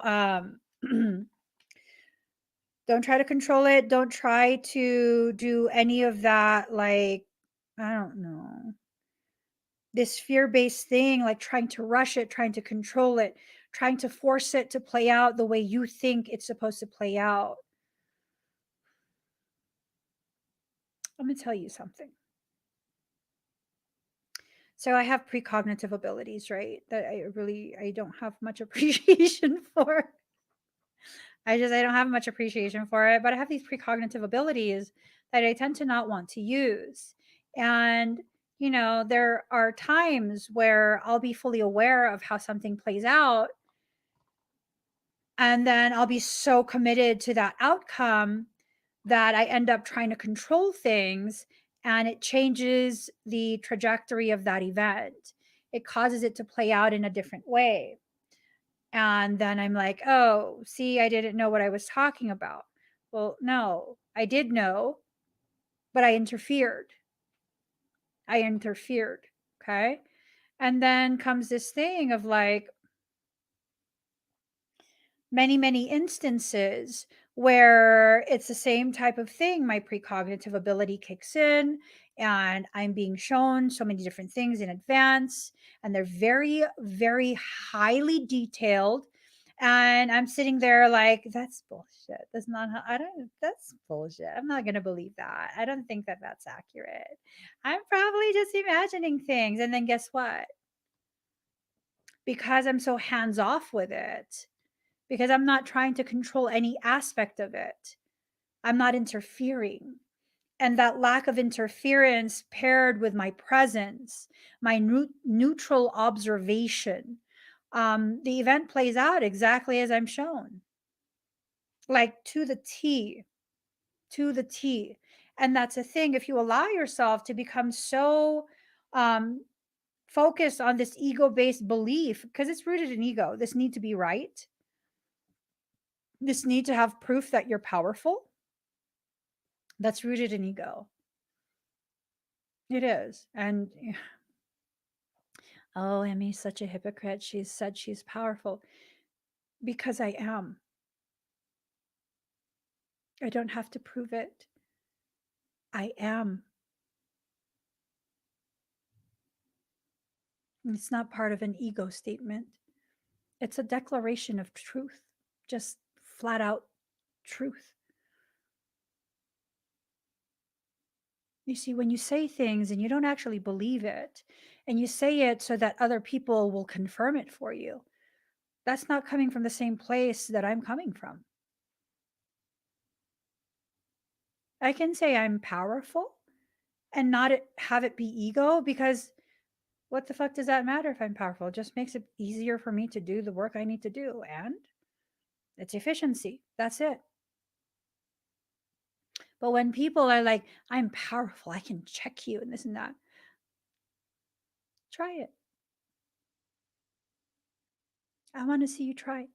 don't try to control it. Don't try to do any of that, like, I don't know, this fear-based thing, like trying to rush it, trying to control it, trying to force it to play out the way you think it's supposed to play out. I'm going to tell you something. So I have precognitive abilities, right? That I don't have much appreciation for. I don't have much appreciation for it, but I have these precognitive abilities that I tend to not want to use. And, there are times where I'll be fully aware of how something plays out. And then I'll be so committed to that outcome that I end up trying to control things, and it changes the trajectory of that event. It causes it to play out in a different way. And then I'm like, oh, see, I didn't know what I was talking about. Well, no, I did know, but I interfered. Okay. And then comes this thing of like many, many instances where it's the same type of thing. My precognitive ability kicks in and I'm being shown so many different things in advance, and they're very, very highly detailed. And I'm sitting there like, that's bullshit. That's not how, that's bullshit. I'm not going to believe that. I don't think that that's accurate. I'm probably just imagining things. And then guess what? Because I'm so hands off with it, because I'm not trying to control any aspect of it, I'm not interfering. And that lack of interference paired with my presence, my neutral observation, the event plays out exactly as I'm shown. like to the T, to the T. And that's a thing. If you allow yourself to become so um, focused on this ego based belief, because it's rooted in ego, this need to be right, this need to have proof that you're powerful, that's rooted in ego. It is. And oh, Emmy's such a hypocrite. She said she's powerful because I am. I don't have to prove it. I am. It's not part of an ego statement. It's a declaration of truth, just flat out truth. You see, when you say things and you don't actually believe it, and you say it so that other people will confirm it for you, that's not coming from the same place that I'm coming from. I can say I'm powerful and not have it be ego, because what the fuck does that matter if I'm powerful? It just makes it easier for me to do the work I need to do. And it's efficiency. That's it. But when people are like, I'm powerful, I can check you and this and that, try it. I want to see you try it.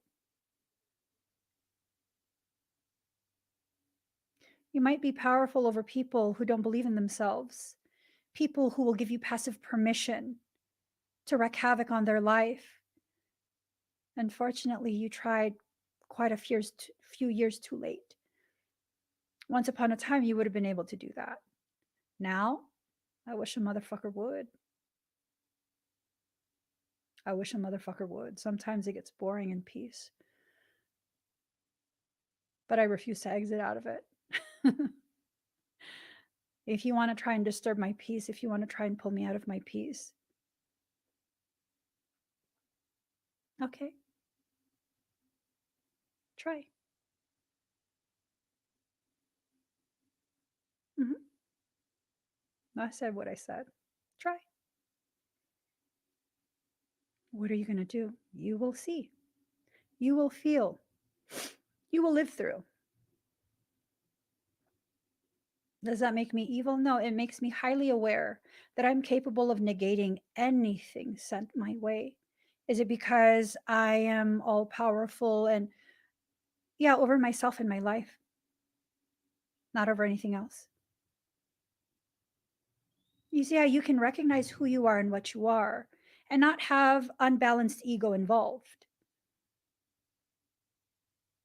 You might be powerful over people who don't believe in themselves, people who will give you passive permission to wreak havoc on their life. Unfortunately, you tried quite a few years too late. Once upon a time, you would have been able to do that. Now, I wish a motherfucker would. I wish a motherfucker would. Sometimes it gets boring in peace, but I refuse to exit out of it. If you want to try and disturb my peace, if you want to try and pull me out of my peace, okay, try. Mm-hmm. I said what I said. Try. What are you going to do? You will see. You will feel. You will live through. Does that make me evil? No, it makes me highly aware that I'm capable of negating anything sent my way. Is it because I am all powerful and, yeah, over myself and my life, not over anything else? You see how you can recognize who you are and what you are and not have unbalanced ego involved.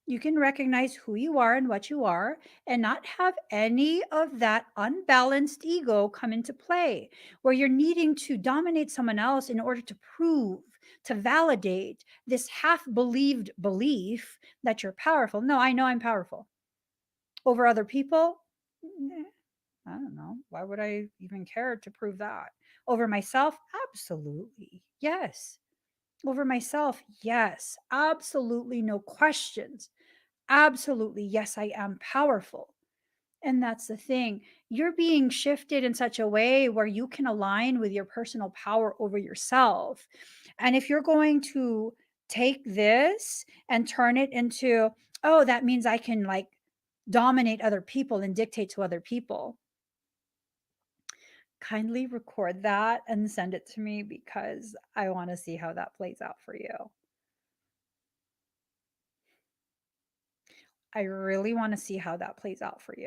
You can recognize who you are and what you are and not have any of that unbalanced ego come into play, where you're needing to dominate someone else in order to prove, to validate this half believed belief that you're powerful. No, I know I'm powerful over other people. I don't know. Why would I even care to prove that? Over myself? Absolutely. Yes. Over myself? Yes. Absolutely. No questions. Absolutely. Yes, I am powerful. And that's the thing. You're being shifted in such a way where you can align with your personal power over yourself. And if you're going to take this and turn it into, oh, that means I can like dominate other people and dictate to other people, kindly record that and send it to me, because I want to see how that plays out for you. I really want to see how that plays out for you.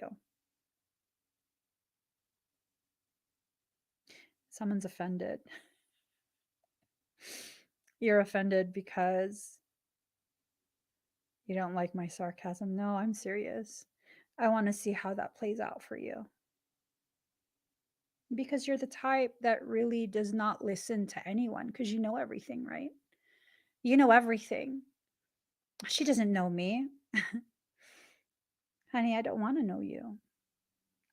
Someone's offended. You're offended because you don't like my sarcasm. No, I'm serious. I want to see how that plays out for you. Because you're the type that really does not listen to anyone, because you know everything, right? You know everything. She doesn't know me. Honey, I don't want to know you.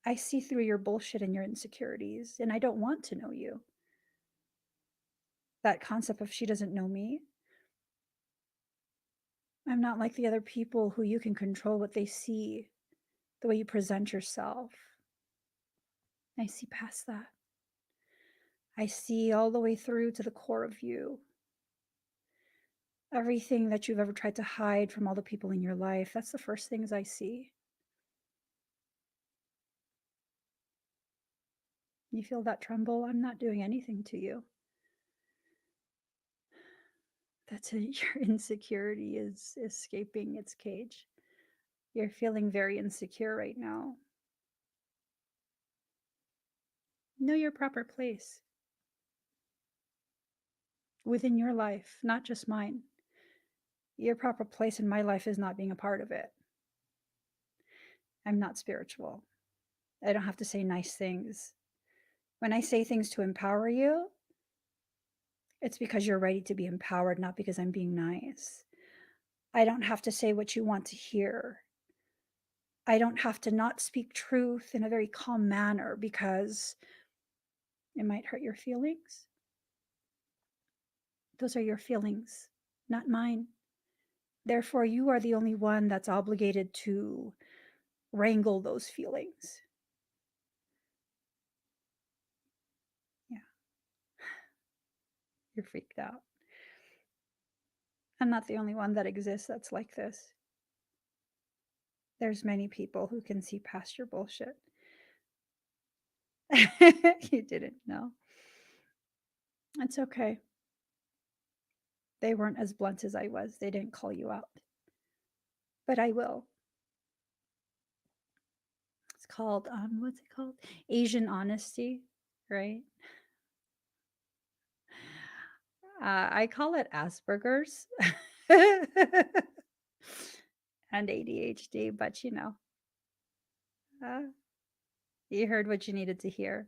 I see through your bullshit and your insecurities, and I don't want to know you. That concept of she doesn't know me. I'm not like the other people who you can control what they see, the way you present yourself. I see past that. I see all the way through to the core of you. Everything that you've ever tried to hide from all the people in your life, that's the first things I see. You feel that tremble? I'm not doing anything to you. That's your insecurity is escaping its cage. You're feeling very insecure right now. Know your proper place within your life, not just mine. Your proper place in my life is not being a part of it. I'm not spiritual. I don't have to say nice things. When I say things to empower you, it's because you're ready to be empowered, not because I'm being nice. I don't have to say what you want to hear. I don't have to not speak truth in a very calm manner because it might hurt your feelings. Those are your feelings, not mine. Therefore, you are the only one that's obligated to wrangle those feelings. Yeah, you're freaked out. I'm not the only one that exists that's like this. There's many people who can see past your bullshit. You didn't know. It's okay. They weren't as blunt as I was. They didn't call you out. But I will. It's called, what's it called? Asian honesty, right? I call it Asperger's and ADHD, but uh, you heard what you needed to hear.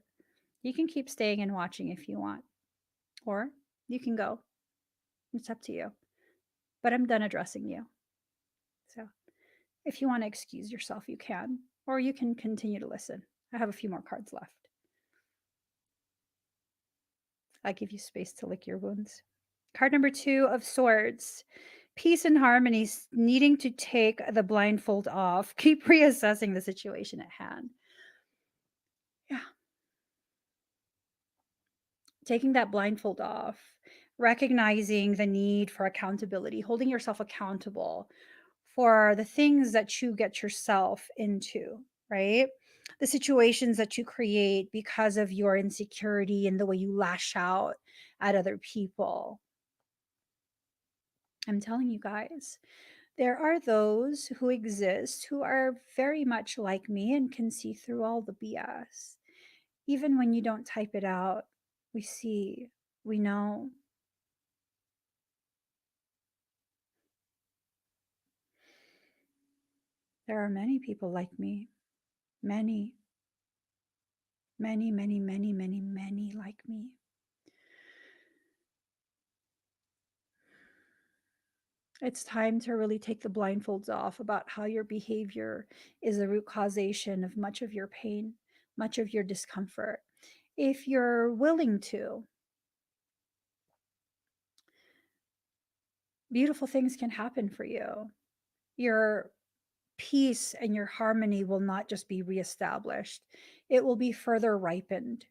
You can keep staying and watching if you want, or you can go. It's up to you. But I'm done addressing you. So if you want to excuse yourself, you can, or you can continue to listen. I have a few more cards left. I give you space to lick your wounds. Card number 2 of Swords. Peace and harmony, needing to take the blindfold off. Keep reassessing the situation at hand. Yeah. Taking that blindfold off, recognizing the need for accountability, holding yourself accountable for the things that you get yourself into, right? The situations that you create because of your insecurity and the way you lash out at other people. I'm telling you guys, there are those who exist who are very much like me and can see through all the BS. Even when you don't type it out, we see, we know. There are many people like me. Many, many, many, many, many, many like me. It's time to really take the blindfolds off about how your behavior is the root causation of much of your pain, much of your discomfort. If you're willing to, beautiful things can happen for you. Your peace and your harmony will not just be reestablished, it will be further ripened.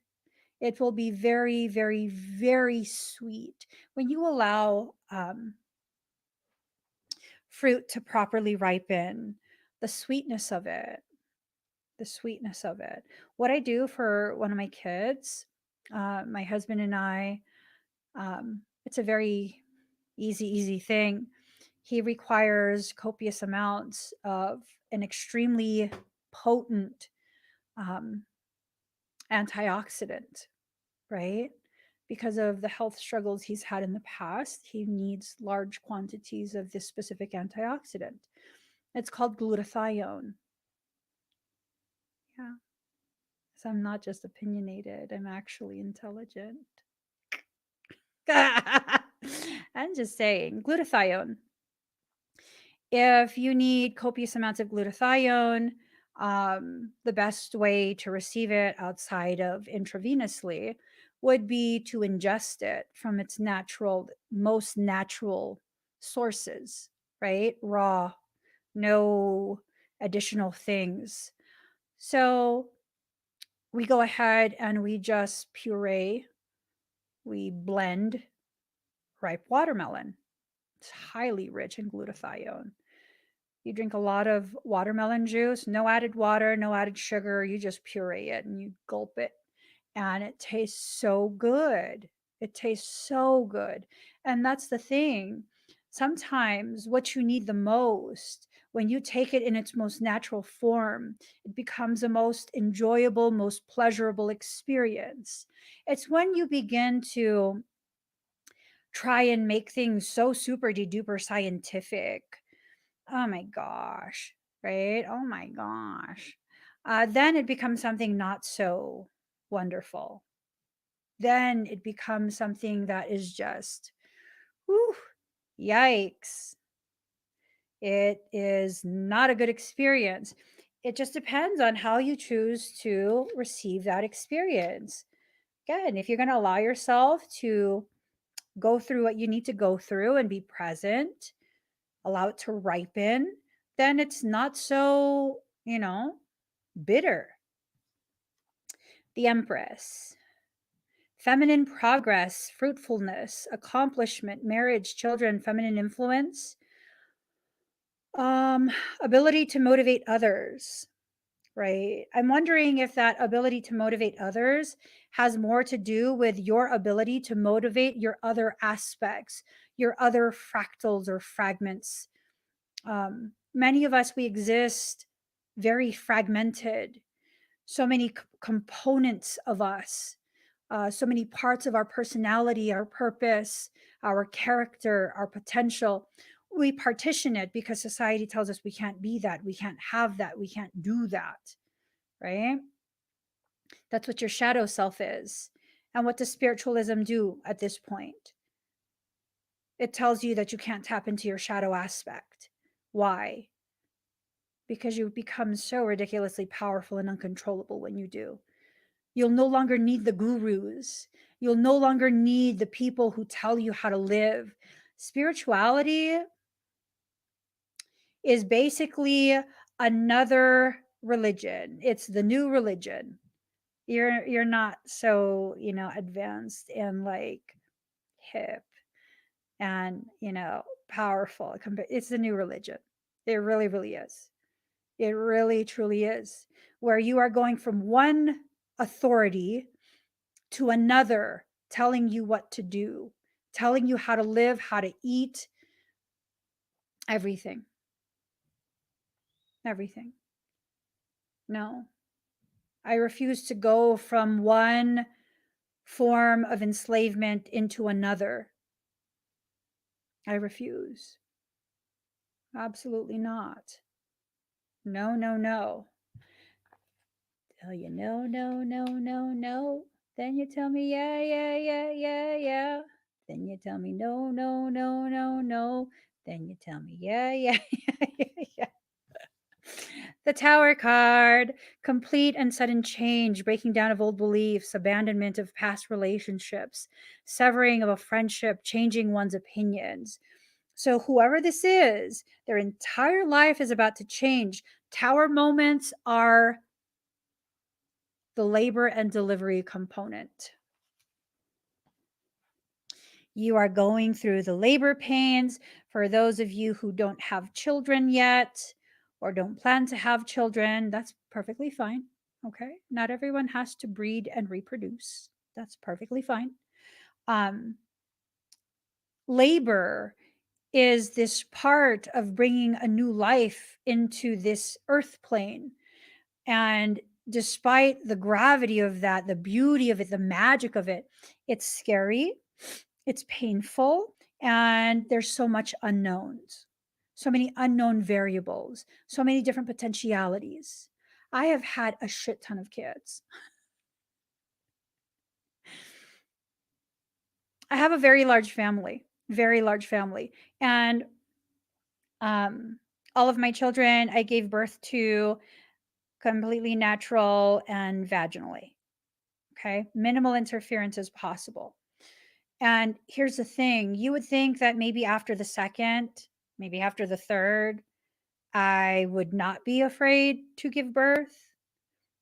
It will be very, very, very sweet. When you allow fruit to properly ripen, the sweetness of it, the sweetness of it. What I do for one of my kids, my husband and I, it's a very easy thing. He requires copious amounts of an extremely potent um, antioxidant, right? Because of the health struggles he's had in the past, he needs large quantities of this specific antioxidant. It's called glutathione. Yeah. So I'm not just opinionated, I'm actually intelligent. I'm just saying, glutathione. If you need copious amounts of glutathione, the best way to receive it outside of intravenously would be to ingest it from its most natural sources, right? Raw, no additional things. So we go ahead and we just puree, we blend ripe watermelon, It's highly rich in glutathione. You drink a lot of watermelon juice, no added water, no added sugar. You just puree it and you gulp it. And it tastes so good. It tastes so good. And that's the thing. Sometimes what you need the most, when you take it in its most natural form, it becomes the most enjoyable, most pleasurable experience. It's when you begin to try and make things so super duper scientific. Oh my gosh, right? Oh my gosh. Then it becomes something not so wonderful. Then it becomes something that is just, whew, yikes. It is not a good experience. It just depends on how you choose to receive that experience. Again, if you're going to allow yourself to go through what you need to go through and be present, allow it to ripen, then it's not so, bitter. The Empress. Feminine progress, fruitfulness, accomplishment, marriage, children, feminine influence, um, ability to motivate others, right? I'm wondering if that ability to motivate others has more to do with your ability to motivate your other aspects, your other fractals or fragments. Many of us, we exist very fragmented, so many components of us, so many parts of our personality, our purpose, our character, our potential. We partition it because society tells us we can't be that, we can't have that, we can't do that, right? That's what your shadow self is. And what does spiritualism do at this point? It tells you that you can't tap into your shadow aspect. Why? Because you become so ridiculously powerful and uncontrollable when you do. You'll no longer need the gurus. You'll no longer need the people who tell you how to live. Spirituality is basically another religion. It's the new religion. You're not so, advanced and like hip and, powerful. It's the new religion. It really, really is. It really, truly is. Where you are going from one authority to another, telling you what to do, telling you how to live, how to eat, everything. Everything. No. I refuse to go from one form of enslavement into another. I refuse. Absolutely not. No, no, no. Tell you no, no, no, no, no. Then you tell me yeah, yeah, yeah, yeah, yeah. Then you tell me no, no, no, no, no. Then you tell me yeah, yeah, yeah, yeah, yeah. The Tower card, complete and sudden change, breaking down of old beliefs, abandonment of past relationships, severing of a friendship, changing one's opinions. So, whoever this is, their entire life is about to change. Tower moments are the labor and delivery component. You are going through the labor pains. For those of you who don't have children yet or don't plan to have children, that's perfectly fine. Okay. Not everyone has to breed and reproduce. That's perfectly fine. Labor is this part of bringing a new life into this earth plane. And despite the gravity of that, the beauty of it, the magic of it, it's scary, it's painful, and there's so much unknowns, so many unknown variables, so many different potentialities. I have had a shit ton of kids. I have a very large family, very large family. And all of my children, I gave birth to completely natural and vaginally. Okay. Minimal interference as possible. And here's the thing, you would think that maybe after the second, maybe after the third, I would not be afraid to give birth.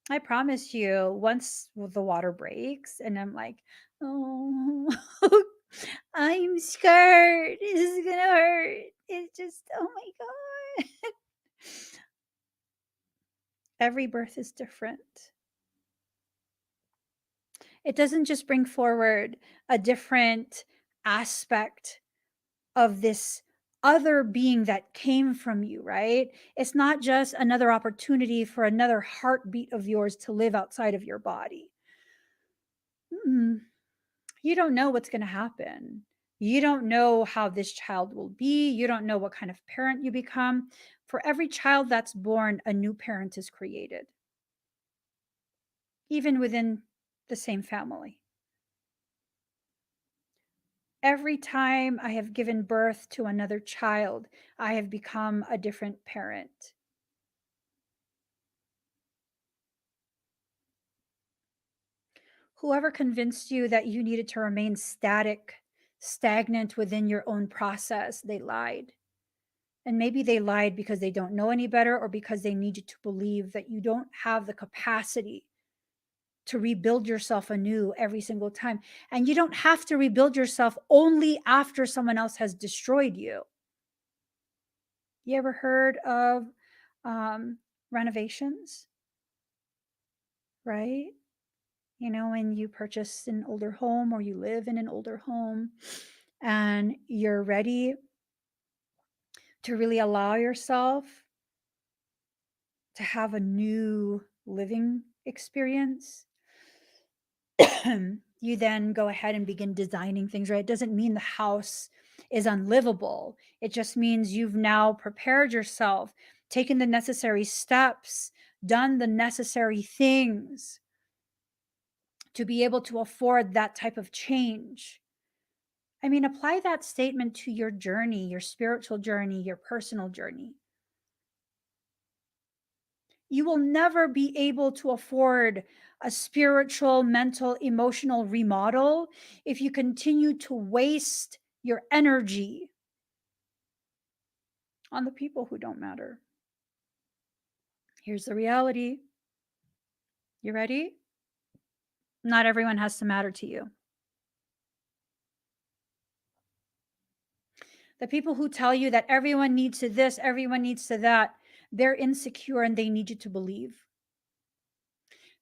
I promise you, once the water breaks and I'm like, oh, I'm scared. This is gonna hurt. It's just, oh my God. Every birth is different. It doesn't just bring forward a different aspect of this other being that came from you, right? It's not just another opportunity for another heartbeat of yours to live outside of your body. You don't know what's going to happen. You don't know how this child will be. You don't know what kind of parent you become. For every child that's born, a new parent is created, even within the same family. Every time I have given birth to another child, I have become a different parent. Whoever convinced you that you needed to remain stagnant within your own process, they lied. And maybe they lied because they don't know any better, or because they need you to believe that you don't have the capacity to rebuild yourself anew every single time. And you don't have to rebuild yourself only after someone else has destroyed you. You ever heard of renovations? Right? You know, when you purchase an older home or you live in an older home and you're ready to really allow yourself to have a new living experience, you then go ahead and begin designing things, right? It doesn't mean the house is unlivable. It just means you've now prepared yourself, taken the necessary steps, done the necessary things to be able to afford that type of change. I mean, apply that statement to your journey, your spiritual journey, your personal journey. You will never be able to afford a spiritual, mental, emotional remodel if you continue to waste your energy on the people who don't matter. Here's the reality. You ready? Not everyone has to matter to you. The people who tell you that everyone needs to this, everyone needs to that, they're insecure and they need you to believe.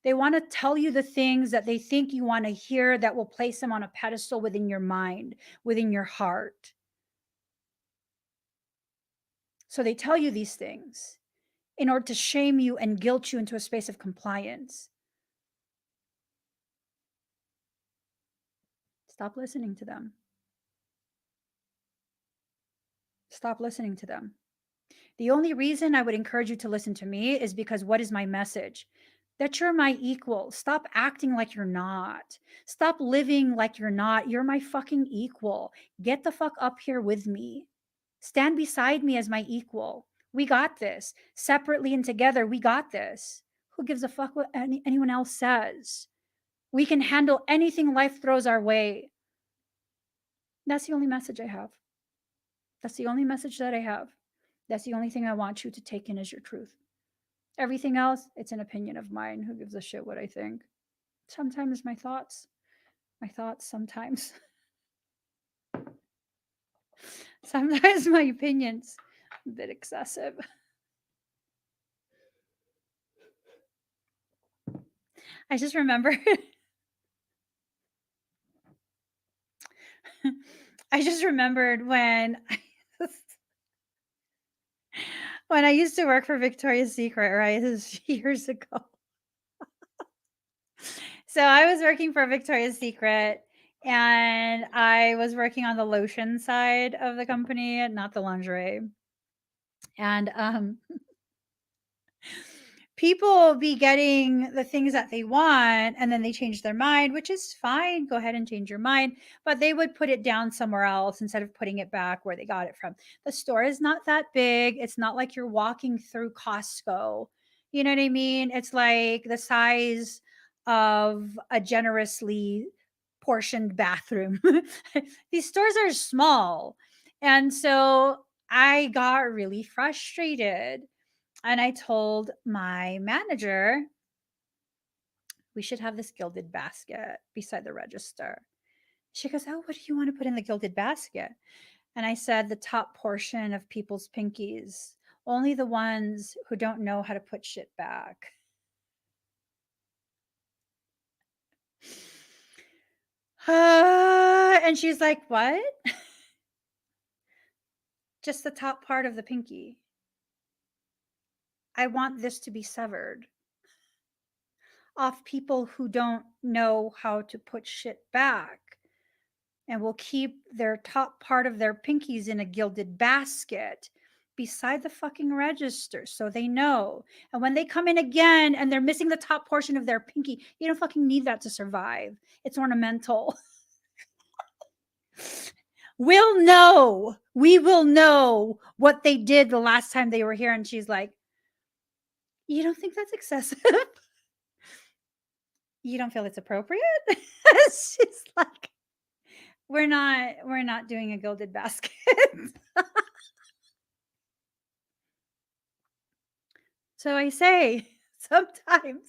They want to tell you the things that they think you want to hear that will place them on a pedestal within your mind, within your heart. So they tell you these things in order to shame you and guilt you into a space of compliance. Stop listening to them. Stop listening to them. The only reason I would encourage you to listen to me is because what is my message? That you're my equal. Stop acting like you're not. Stop living like you're not. You're my fucking equal. Get the fuck up here with me. Stand beside me as my equal. We got this. Separately and together, we got this. Who gives a fuck what anyone else says? We can handle anything life throws our way. That's the only message I have. That's the only message that I have. That's the only thing I want you to take in as your truth. Everything else, it's an opinion of mine. Who gives a shit what I think? Sometimes my thoughts sometimes. Sometimes my opinions, a bit excessive. I just remembered. I just remembered when I used to work for Victoria's Secret, right? This is years ago. So I was working for Victoria's Secret and I was working on the lotion side of the company, not the lingerie. And people be getting the things that they want and then they change their mind, which is fine. Go ahead and change your mind. But they would put it down somewhere else instead of putting it back where they got it from. The store is not that big. It's not like you're walking through Costco. You know what I mean? It's like the size of a generously portioned bathroom. These stores are small. And so I got really frustrated and I told my manager, we should have this gilded basket beside the register. She goes, oh, what do you want to put in the gilded basket? And I said, the top portion of people's pinkies, only the ones who don't know how to put shit back. And she's like, what? Just the top part of the pinky. I want this to be severed off people who don't know how to put shit back and will keep their top part of their pinkies in a gilded basket beside the fucking register so they know. And when they come in again and they're missing the top portion of their pinky, you don't fucking need that to survive. It's ornamental. We'll know. We will know what they did the last time they were here. And she's like, you don't think that's excessive? You don't feel it's appropriate? She's like, we're not doing a gilded basket. So I say, sometimes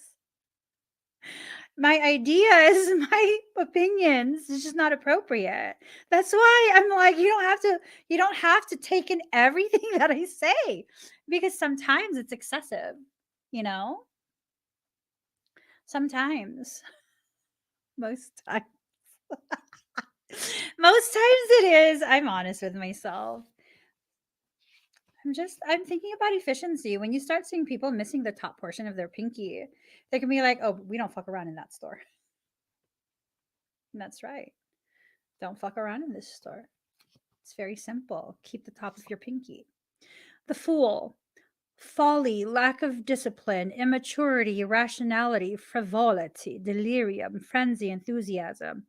my ideas, my opinions is just not appropriate. That's why I'm like, you don't have to take in everything that I say, because sometimes it's excessive, you know? Sometimes. Most times. Most times it is. I'm honest with myself. I'm thinking about efficiency. When you start seeing people missing the top portion of their pinky, they can be like, oh, we don't fuck around in that store. And that's right. Don't fuck around in this store. It's very simple. Keep the top of your pinky. The Fool. Folly, lack of discipline, immaturity, irrationality, frivolity, delirium, frenzy, enthusiasm,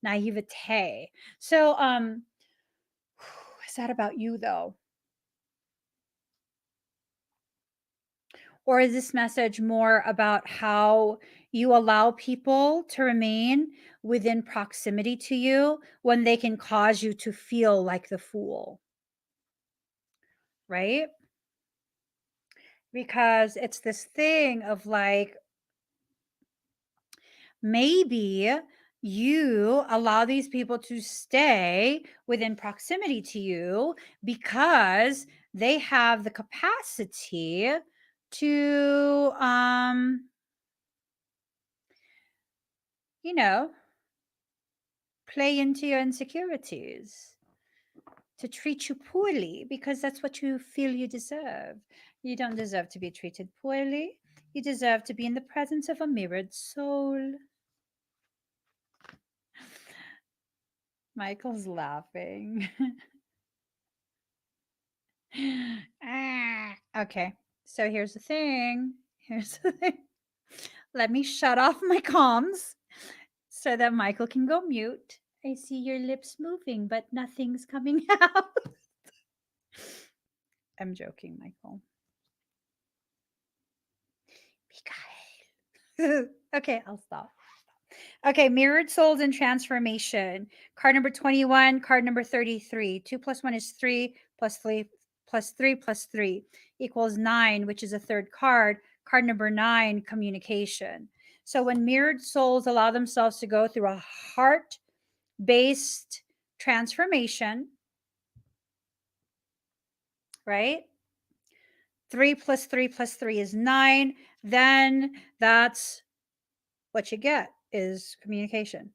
naivete. So, is that about you though? Or is this message more about how you allow people to remain within proximity to you when they can cause you to feel like the fool? Right? Because it's this thing of like, maybe you allow these people to stay within proximity to you because they have the capacity to you know, play into your insecurities, to treat you poorly because that's what you feel you deserve. You don't deserve to be treated poorly. You deserve to be in the presence of a mirrored soul. Michael's laughing. Okay, so here's the thing. Let me shut off my comms so that Michael can go mute. I see your lips moving, but nothing's coming out. I'm joking, Michael. Mikael. Okay, I'll stop. Okay, mirrored souls and transformation. Card number 21, card number 33. 2 plus 1 is 3, plus 3 plus 3 plus 3 equals 9, which is a third card. Card number 9, communication. So when mirrored souls allow themselves to go through a heart-based transformation, right? 3 plus 3 plus 3 is 9. Then that's what you get is communication.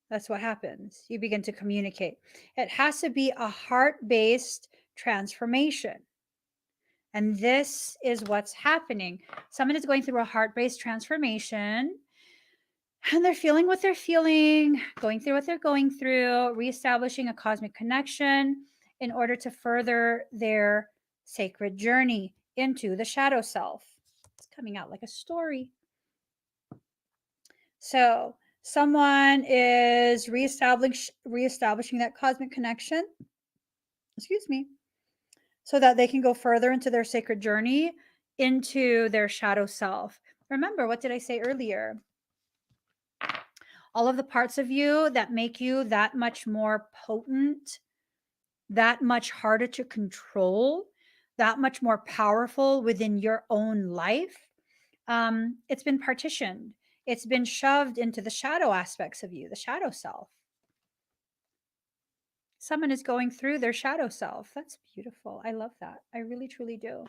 That's what happens. You begin to communicate. It has to be a heart-based transformation. And this is what's happening. Someone is going through a heart-based transformation and they're feeling what they're feeling, going through what they're going through, reestablishing a cosmic connection in order to further their sacred journey into the shadow self. It's coming out like a story. So someone is reestablishing that cosmic connection, excuse me, so that they can go further into their sacred journey, into their shadow self. Remember, what did I say earlier? All of the parts of you that make you that much more potent, that much harder to control, that much more powerful within your own life, it's been partitioned. It's been shoved into the shadow aspects of you, the shadow self. Someone is going through their shadow self. That's beautiful. I love that. I really, truly do.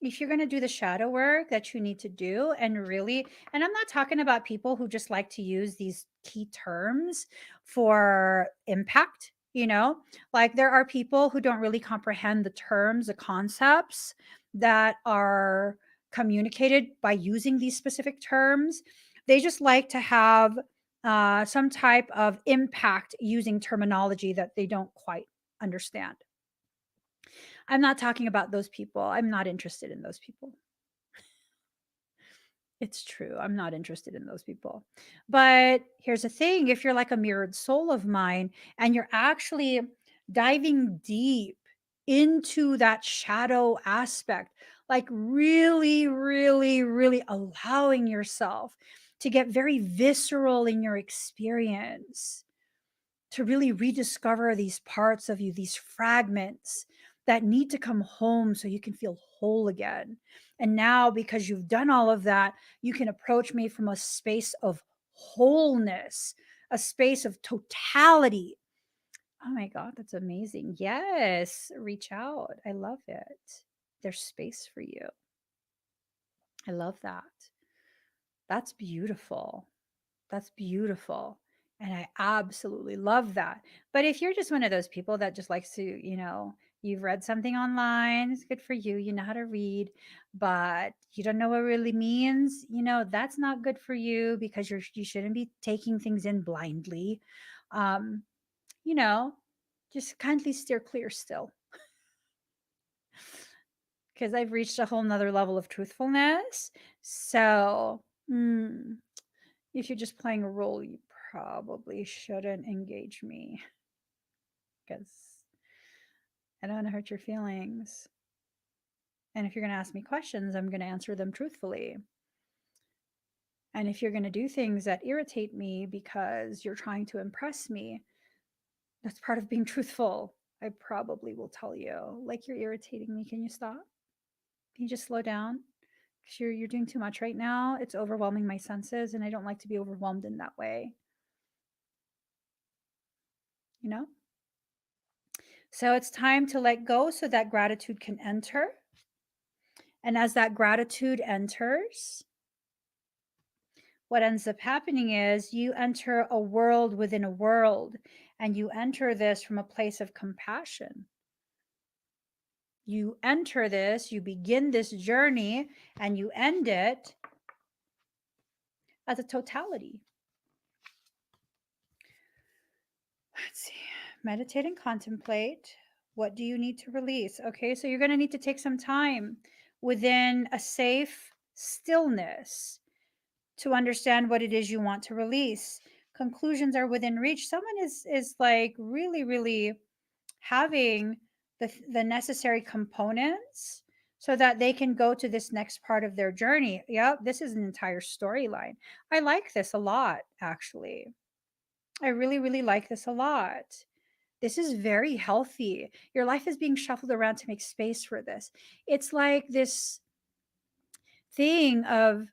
If you're going to do the shadow work that you need to do, and really, and I'm not talking about people who just like to use these key terms for impact, like there are people who don't really comprehend the terms, the concepts that are communicated by using these specific terms. They just like to have some type of impact using terminology that they don't quite understand. I'm not talking about those people. I'm not interested in those people. It's true. I'm not interested in those people. But here's the thing, if you're like a mirrored soul of mine and you're actually diving deep into that shadow aspect, like really, really, really allowing yourself to get very visceral in your experience, to really rediscover these parts of you, these fragments that need to come home so you can feel whole again. And now, because you've done all of that, you can approach me from a space of wholeness, a space of totality. Oh my God, that's amazing. Yes, reach out. I love it. There's space for you. I love that. That's beautiful. That's beautiful. And I absolutely love that. But if you're just one of those people that just likes to, you've read something online, it's good for you. You know how to read, but you don't know what it really means, that's not good for you because you shouldn't be taking things in blindly. Um, you know, just kindly steer clear still. Because I've reached a whole nother level of truthfulness. So, if you're just playing a role, you probably shouldn't engage me because I don't want to hurt your feelings. And if you're going to ask me questions, I'm going to answer them truthfully. And if you're going to do things that irritate me because you're trying to impress me, that's part of being truthful. I probably will tell you, like, you're irritating me. Can you stop? Can you just slow down? Because you're doing too much right now. It's overwhelming my senses, and I don't like to be overwhelmed in that way. You know? So it's time to let go so that gratitude can enter. And as that gratitude enters, what ends up happening is you enter a world within a world, and you enter this from a place of compassion. You enter this, you begin this journey, and you end it as a totality. Let's see. Meditate and contemplate. What do you need to release? Okay, so you're going to need to take some time within a safe stillness to understand what it is you want to release. Conclusions are within reach. Someone is like really, really having the necessary components so that they can go to this next part of their journey. Yep, this is an entire storyline. I like this a lot, actually. I really, really like this a lot. This is very healthy. Your life is being shuffled around to make space for this. It's like this thing of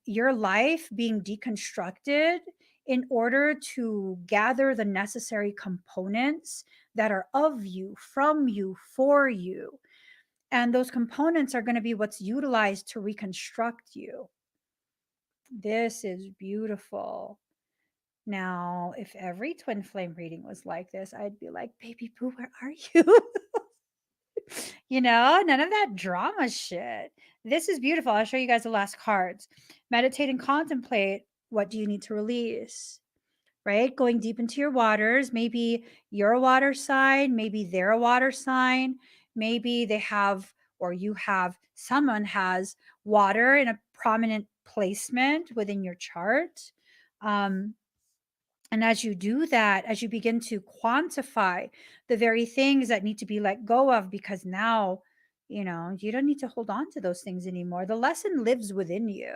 your life being deconstructed in order to gather the necessary components that are of you, from you, for you. And those components are going to be what's utilized to reconstruct you. This is beautiful. Now, if every twin flame reading was like this, I'd be like, baby boo, where are you? None of that drama shit. This is beautiful. I'll show you guys the last cards. Meditate and contemplate. What do you need to release? Right? Going deep into your waters. Maybe you're a water sign. Maybe they're a water sign. Maybe they have, or you have, someone has water in a prominent placement within your chart. And as you do that, as you begin to quantify the very things that need to be let go of, because now, you don't need to hold on to those things anymore. The lesson lives within you.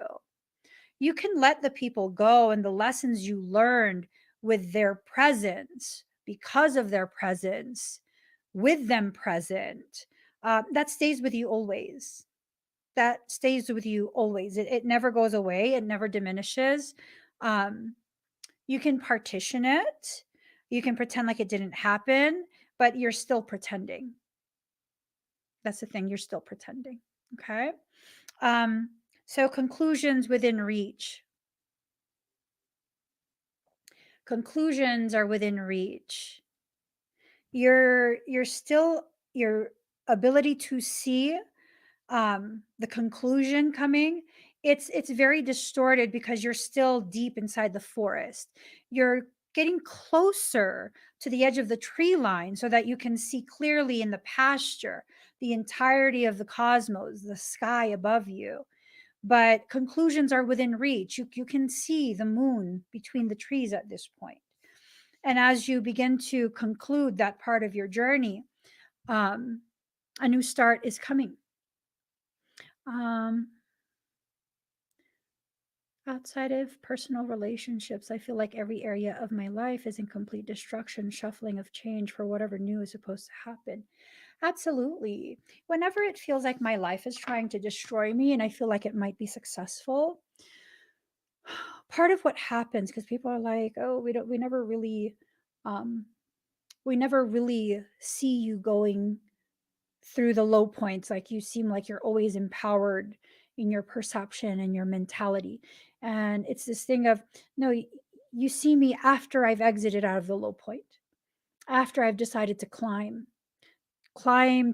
You can let the people go, and the lessons you learned with their presence, because of their presence, with them present, that stays with you always. That stays with you always. It never goes away, it never diminishes. You can partition it. You can pretend like it didn't happen, but you're still pretending. That's the thing, you're still pretending. Okay. Um, so conclusions within reach. Conclusions are within reach. You're still your ability to see the conclusion coming, it's very distorted because you're still deep inside the forest. You're getting closer to the edge of the tree line so that you can see clearly in the pasture the entirety of the cosmos, the sky above you. But conclusions are within reach. You can see the moon between the trees at this point. And as you begin to conclude that part of your journey, um, a new start is coming. Um, Outside of personal relationships, I feel like every area of my life is in complete destruction, shuffling of change for whatever new is supposed to happen. Absolutely. Whenever it feels like my life is trying to destroy me and I feel like it might be successful, part of what happens, because people are like, oh, um, we never really see you going through the low points. Like you seem like you're always empowered in your perception and your mentality. And it's this thing of, no, you see me after I've exited out of the low point, after I've decided to climb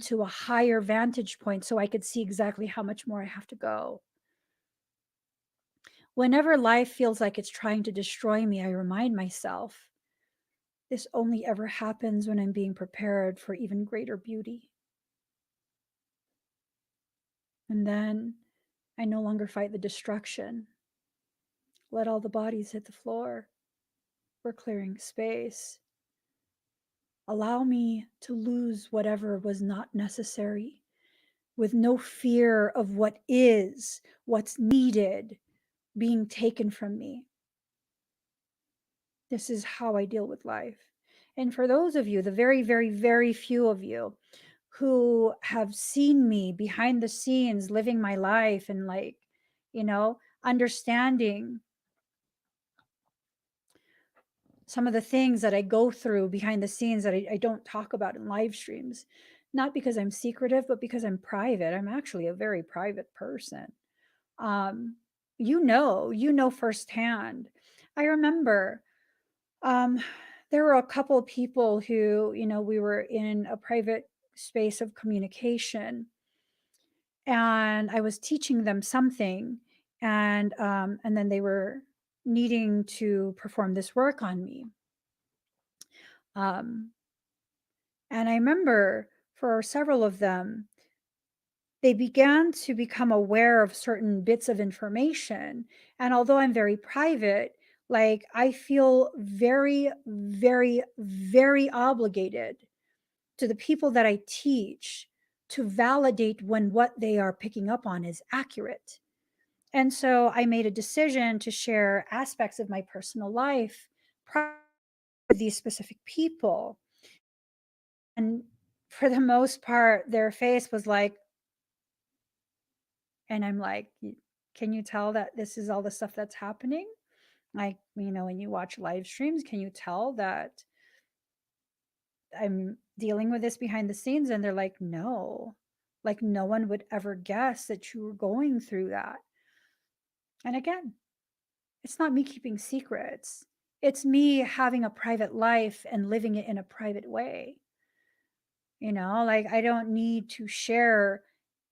to a higher vantage point so I could see exactly how much more I have to go. Whenever life feels like it's trying to destroy me, I remind myself this only ever happens when I'm being prepared for even greater beauty. And then I no longer fight the destruction. Let all the bodies hit the floor. We're clearing space. Allow me to lose whatever was not necessary with no fear of what is, what's needed being taken from me. This is how I deal with life. And for those of you, the very, very, very few of you who have seen me behind the scenes living my life and like, understanding some of the things that I go through behind the scenes that I don't talk about in live streams, not because I'm secretive, but because I'm private. I'm actually a very private person. Um, you know firsthand. I remember um, there were a couple of people who, we were in a private space of communication, and I was teaching them something, and then they were needing to perform this work on me. Um, and I remember for several of them, they began to become aware of certain bits of information. And although I'm very private, like I feel very, very, very obligated to the people that I teach to validate when what they are picking up on is accurate. And so I made a decision to share aspects of my personal life with these specific people. And for the most part, their face was like, and I'm like, can you tell that this is all the stuff that's happening? Like, when you watch live streams, can you tell that I'm dealing with this behind the scenes? And they're like, no, like no one would ever guess that you were going through that. And again, it's not me keeping secrets. It's me having a private life and living it in a private way. Like I don't need to share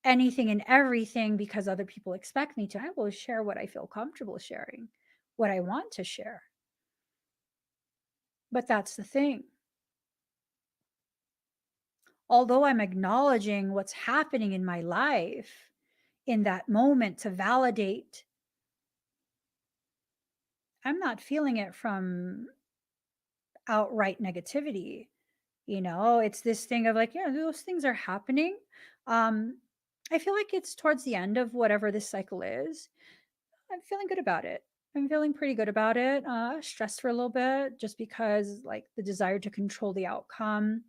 anything and everything because other people expect me to. I will share what I feel comfortable sharing, what I want to share. But that's the thing. Although I'm acknowledging what's happening in my life in that moment to validate, I'm not feeling it from outright negativity. It's this thing of like, yeah, those things are happening. Um, I feel like it's towards the end of whatever this cycle is. I'm feeling good about it. I'm feeling pretty good about it. Stressed for a little bit just because like the desire to control the outcome,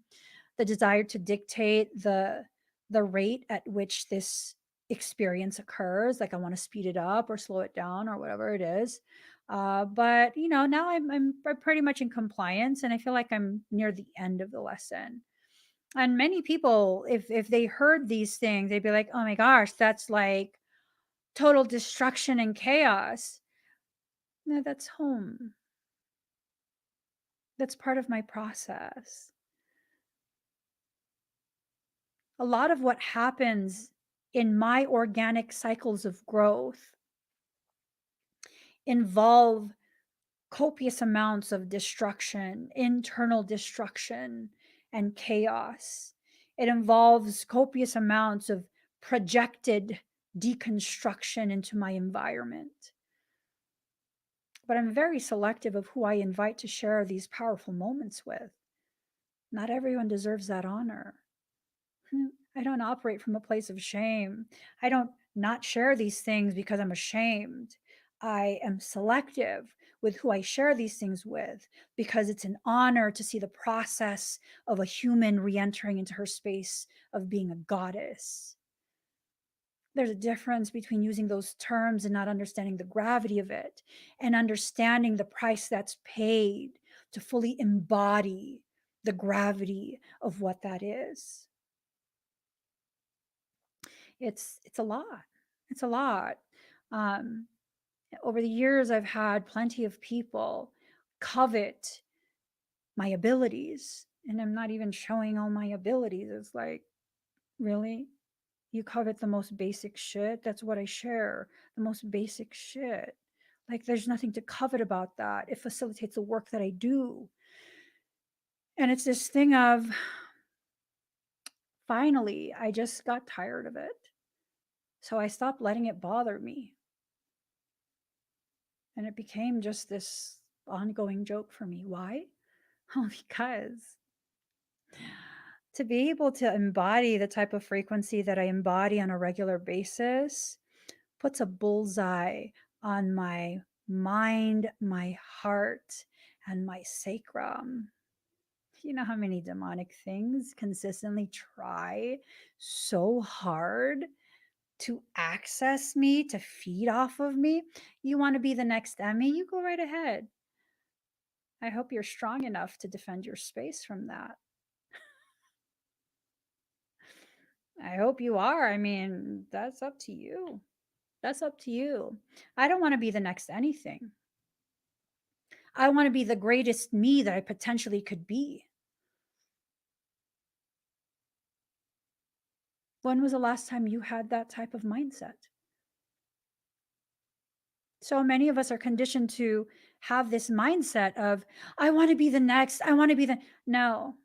the desire to dictate the rate at which this experience occurs, like I want to speed it up or slow it down or whatever it is. But now I'm pretty much in compliance, and I feel like I'm near the end of the lesson. And many people, if they heard these things, they'd be like, "Oh my gosh, that's like total destruction and chaos." No, that's home. That's part of my process. A lot of what happens in my organic cycles of growth involve copious amounts of destruction, internal destruction, and chaos. It involves copious amounts of projected deconstruction into my environment. But I'm very selective of who I invite to share these powerful moments with. Not everyone deserves that honor. I don't operate from a place of shame. I don't not share these things because I'm ashamed. I am selective with who I share these things with because it's an honor to see the process of a human re entering into her space of being a goddess. There's a difference between using those terms and not understanding the gravity of it, and understanding the price that's paid to fully embody the gravity of what that is. It's a lot. It's a lot. Um, Over the years, I've had plenty of people covet my abilities, and I'm not even showing all my abilities. It's like, really? You covet the most basic shit? That's what I share. The most basic shit. Like, there's nothing to covet about that. It facilitates the work that I do. And it's this thing of, finally, I just got tired of it. So I stopped letting it bother me. And it became just this ongoing joke for me. Why? Oh, because to be able to embody the type of frequency that I embody on a regular basis puts a bullseye on my mind, my heart, and my sacrum. You know how many demonic things consistently try so hard to access me, to feed off of me? You want to be the next Emmy? You go right ahead. I hope you're strong enough to defend your space from that. I hope you are. I mean, that's up to you. That's up to you. I don't want to be the next anything. I want to be the greatest me that I potentially could be. When was the last time you had that type of mindset? So many of us are conditioned to have this mindset of, I want to be the next. I want to be the. No,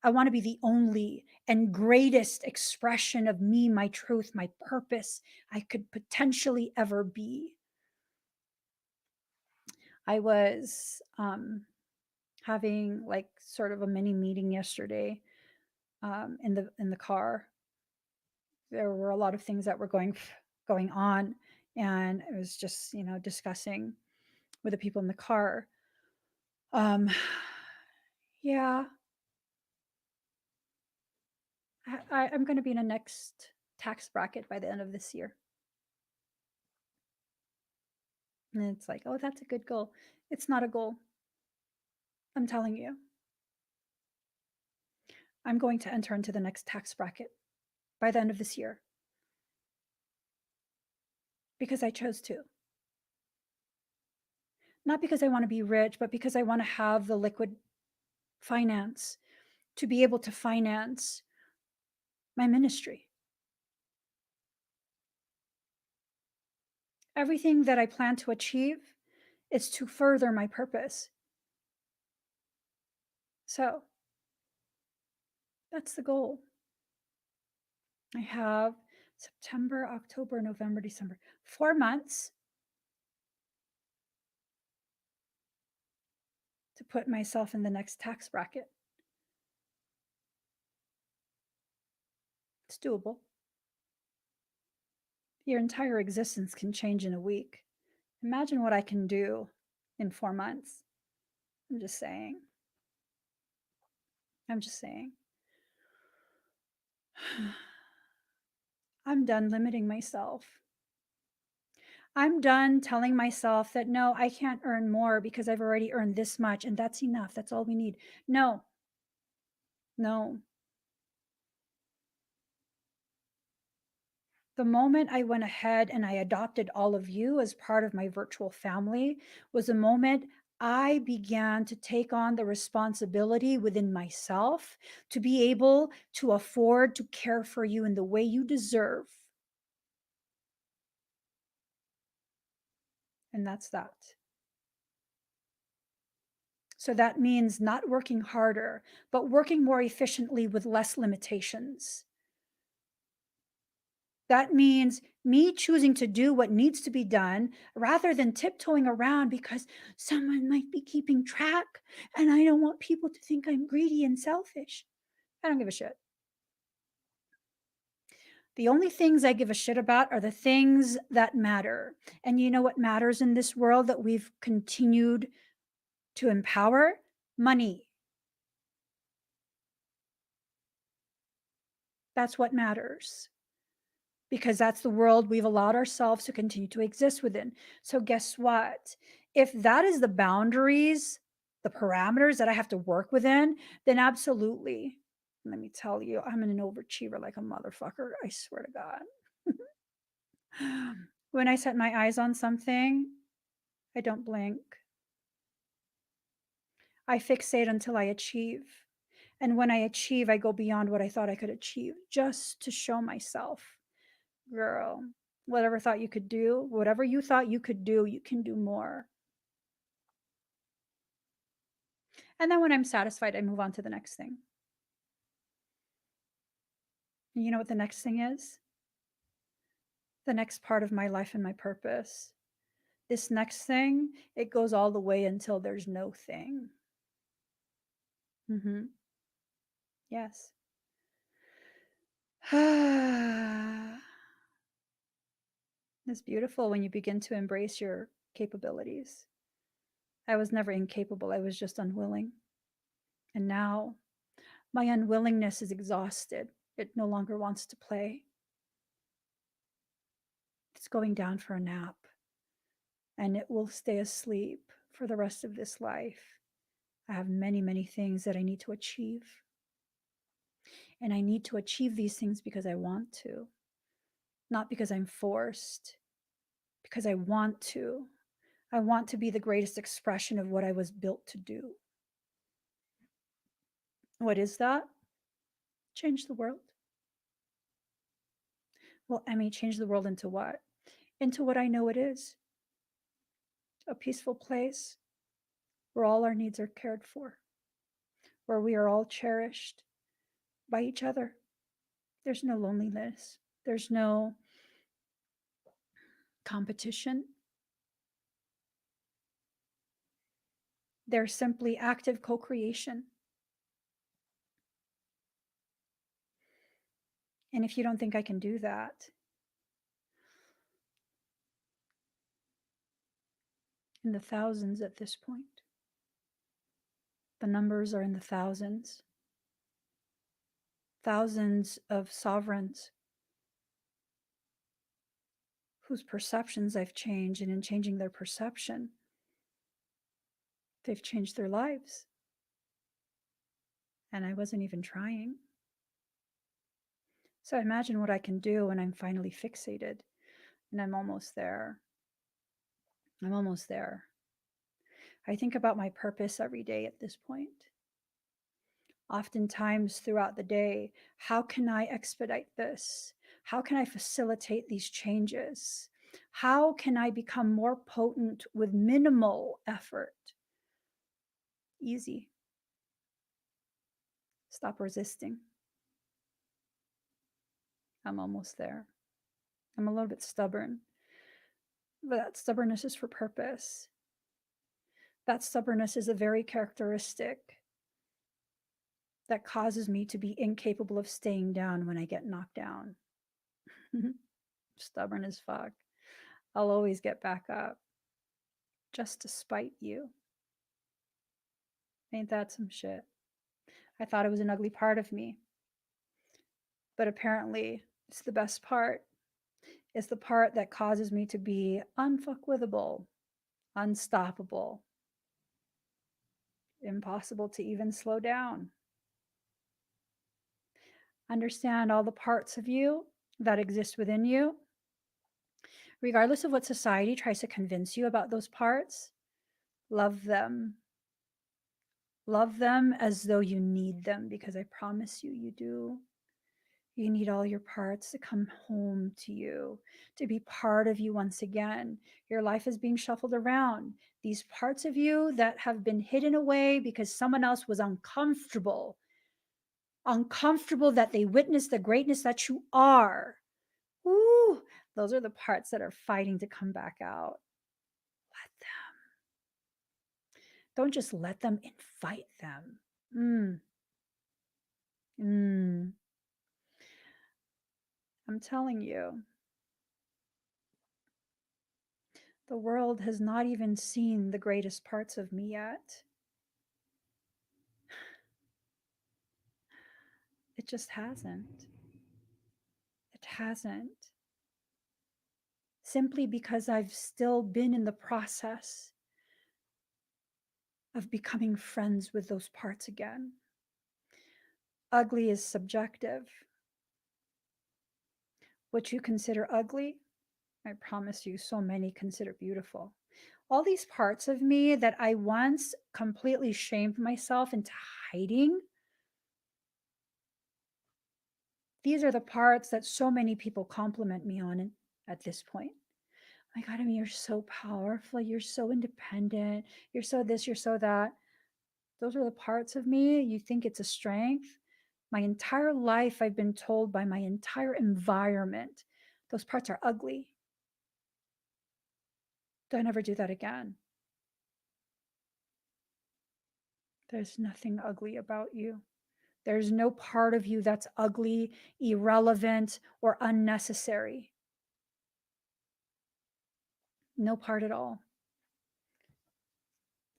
I want to be the only and greatest expression of me, my truth, my purpose I could potentially ever be. I was having like sort of a mini meeting yesterday in the car. There were a lot of things that were going on, and I was just discussing with the people in the car. Um, yeah, I'm going to be in a next tax bracket by the end of this year. And it's like, oh, that's a good goal. It's not a goal. I'm telling you. I'm going to enter into the next tax bracket by the end of this year because I chose to. Not because I want to be rich, but because I want to have the liquid finance to be able to finance my ministry. Everything that I plan to achieve is to further my purpose. So that's the goal. I have September, October, November, December, 4 months to put myself in the next tax bracket. It's doable. Your entire existence can change in a week. Imagine what I can do in 4 months. I'm just saying. I'm just saying. I'm done limiting myself. I'm done telling myself that no, I can't earn more because I've already earned this much and that's enough. That's all we need. No, no. The moment I went ahead and I adopted all of you as part of my virtual family was the moment I began to take on the responsibility within myself to be able to afford to care for you in the way you deserve. And that's that. So that means not working harder, but working more efficiently with less limitations. That means me choosing to do what needs to be done rather than tiptoeing around because someone might be keeping track and I don't want people to think I'm greedy and selfish. I don't give a shit. The only things I give a shit about are the things that matter. And you know what matters in this world that we've continued to empower? Money. That's what matters. Because that's the world we've allowed ourselves to continue to exist within. So, guess what? If that is the boundaries, the parameters that I have to work within, then absolutely. Let me tell you, I'm an overachiever like a motherfucker. I swear to God. When I set my eyes on something, I don't blink. I fixate until I achieve. And when I achieve, I go beyond what I thought I could achieve just to show myself. Girl, whatever thought you could do, whatever you thought you could do, you can do more. And then when I'm satisfied, I move on to the next thing. And you know what the next thing is? The next part of my life and my purpose. This next thing, it goes all the way until there's no thing. Mm-hmm. Yes. It's beautiful when you begin to embrace your capabilities. I was never incapable, I was just unwilling. And now my unwillingness is exhausted. It no longer wants to play. It's going down for a nap. And it will stay asleep for the rest of this life. I have many, many things that I need to achieve. And I need to achieve these things because I want to, not because I'm forced, because I want to. I want to be the greatest expression of what I was built to do. What is that? Change the world. Well, Emmy, change the world into what? Into what I know it is, a peaceful place where all our needs are cared for, where we are all cherished by each other. There's no loneliness. There's no competition. There's simply active co creation. And if you don't think I can do that, in the thousands at this point, the numbers are in the thousands. Thousands of sovereigns whose perceptions I've changed, and in changing their perception, they've changed their lives. And I wasn't even trying. So imagine what I can do when I'm finally fixated. And I'm almost there. I'm almost there. I think about my purpose every day at this point. Oftentimes throughout the day, how can I expedite this? How can I facilitate these changes? How can I become more potent with minimal effort? Easy. Stop resisting. I'm almost there. I'm a little bit stubborn, but that stubbornness is for purpose. That stubbornness is a very characteristic that causes me to be incapable of staying down when I get knocked down. Stubborn as fuck. I'll always get back up just to spite you. Ain't that some shit? I thought it was an ugly part of me. But apparently, It's the best part. It's the part that causes me to be unfuckwithable, unstoppable, impossible to even slow down. Understand all the parts of you that exist within you, regardless of what society tries to convince you about those parts. Love them. Love them as though you need them, because I promise you, you do. You need all your parts to come home to you, to be part of you once again. Your life is being shuffled around. These parts of you that have been hidden away because someone else was uncomfortable that they witnessed the greatness that you are. Ooh, those are the parts that are fighting to come back out. Let them. Don't just let them, invite them. I'm telling you, the world has not even seen the greatest parts of me yet. It just hasn't. It hasn't. Simply because I've still been in the process of becoming friends with those parts again. Ugly is subjective. What you consider ugly, I promise you, so many consider beautiful. All these parts of me that I once completely shamed myself into hiding, these are the parts that so many people compliment me on at this point. My God, I mean, you're so powerful. You're so independent. You're so this, you're so that. Those are the parts of me. You think it's a strength. My entire life, I've been told by my entire environment, those parts are ugly. Don't ever do that again. There's nothing ugly about you. There's no part of you that's ugly, irrelevant, or unnecessary. No part at all.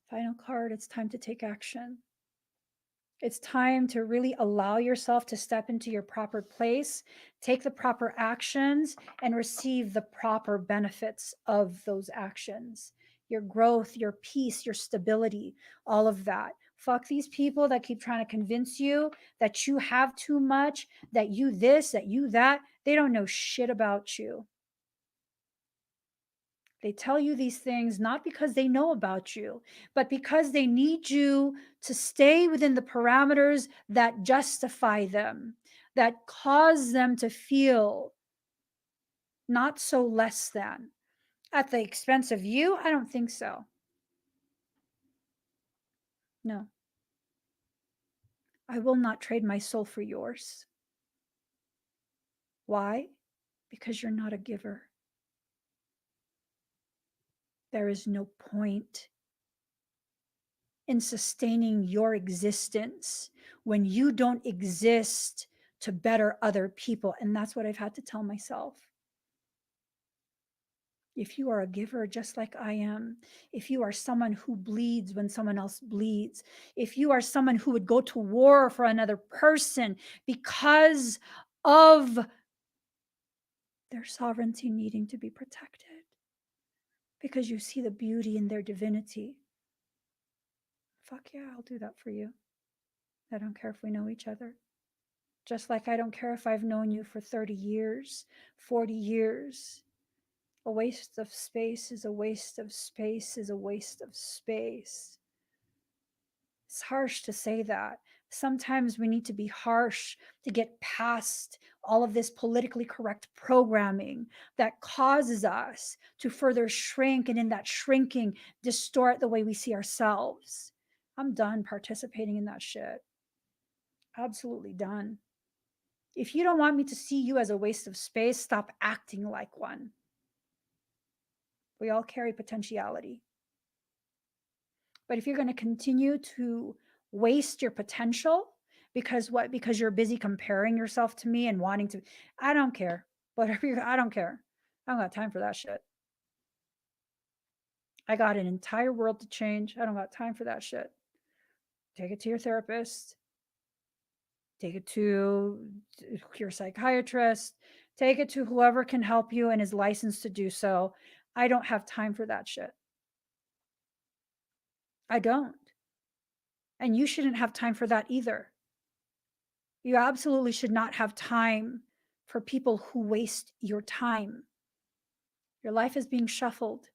Final card, it's time to take action. It's time to really allow yourself to step into your proper place, take the proper actions, and receive the proper benefits of those actions. Your growth, your peace, your stability, all of that. Fuck these people that keep trying to convince you that you have too much, that you this, that you that. They don't know shit about you. They tell you these things not because they know about you, but because they need you to stay within the parameters that justify them, that cause them to feel not so less than. At the expense of you? I don't think so. No. I will not trade my soul for yours. Why? Because you're not a giver. There is no point in sustaining your existence when you don't exist to better other people. And that's what I've had to tell myself. If you are a giver, just like I am, if you are someone who bleeds when someone else bleeds, if you are someone who would go to war for another person because of their sovereignty needing to be protected, because you see the beauty in their divinity, fuck yeah, I'll do that for you. I don't care if we know each other. Just like I don't care if I've known you for 30 years, 40 years. A waste of space is a waste of space is a waste of space. It's harsh to say that. Sometimes we need to be harsh to get past all of this politically correct programming that causes us to further shrink, and in that shrinking, distort the way we see ourselves. I'm done participating in that shit. Absolutely done. If you don't want me to see you as a waste of space, stop acting like one. We all carry potentiality. But if you're going to continue to waste your potential because what? Because you're busy comparing yourself to me and wanting to, I don't care. Whatever you, I don't care. I don't got time for that shit. I got an entire world to change. I don't got time for that shit. Take it to your therapist. Take it to your psychiatrist. Take it to whoever can help you and is licensed to do so. I don't have time for that shit. I don't. And you shouldn't have time for that either. You absolutely should not have time for people who waste your time. Your life is being shuffled.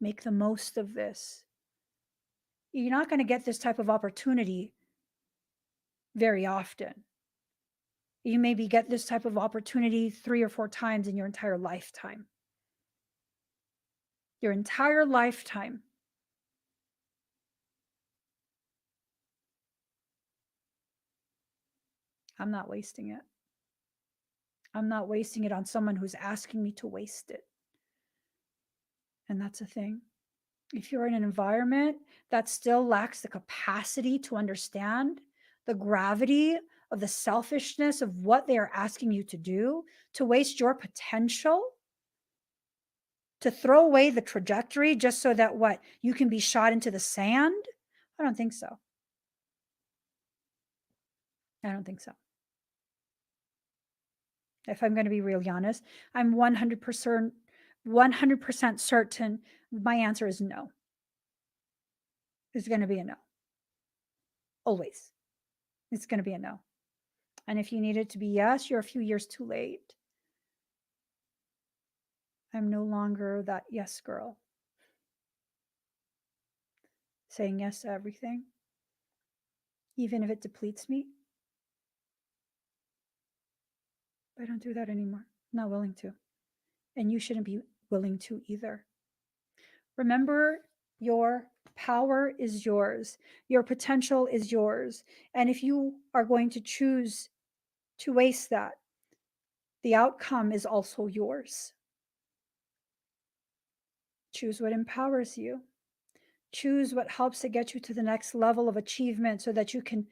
Make the most of this. You're not going to get this type of opportunity very often. You maybe get this type of opportunity 3 or 4 times in your entire lifetime. Your entire lifetime. I'm not wasting it. I'm not wasting it on someone who's asking me to waste it. And that's a thing. If you're in an environment that still lacks the capacity to understand the gravity of the selfishness of what they are asking you to do, to waste your potential, to throw away the trajectory just so that what you can be shot into the sand, I don't think so. I don't think so. If I'm going to be really honest, I'm 100% certain my answer is no. It's going to be a no. Always. It's going to be a no. And if you need it to be yes, you're a few years too late. I'm no longer that yes girl. Saying yes to everything, even if it depletes me. I don't do that anymore. I'm not willing to. And you shouldn't be willing to either. Remember, your power is yours. Your potential is yours. And if you are going to choose to waste that, the outcome is also yours. Choose what empowers you. Choose what helps to get you to the next level of achievement so that you can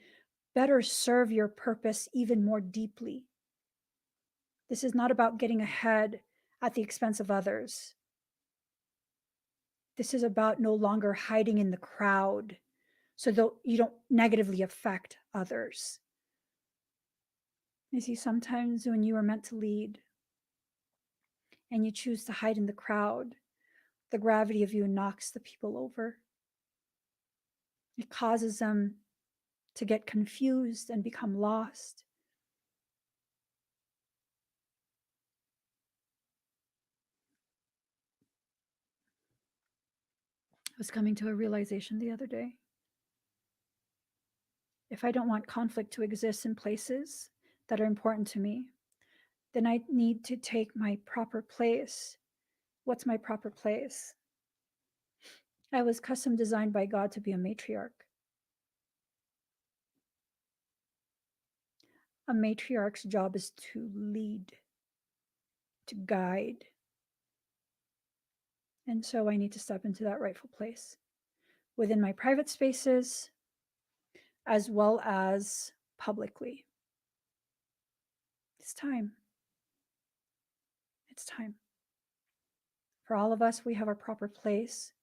better serve your purpose even more deeply. This is not about getting ahead at the expense of others. This is about no longer hiding in the crowd so that you don't negatively affect others. You see, sometimes when you are meant to lead and you choose to hide in the crowd, the gravity of you knocks the people over. It causes them to get confused and become lost. I was coming to a realization the other day. If I don't want conflict to exist in places that are important to me, then I need to take my proper place. What's my proper place? I was custom designed by God to be a matriarch. A matriarch's job is to lead, to guide. And so I need to step into that rightful place within my private spaces as well as publicly. It's time. It's time. For all of us, we have our proper place.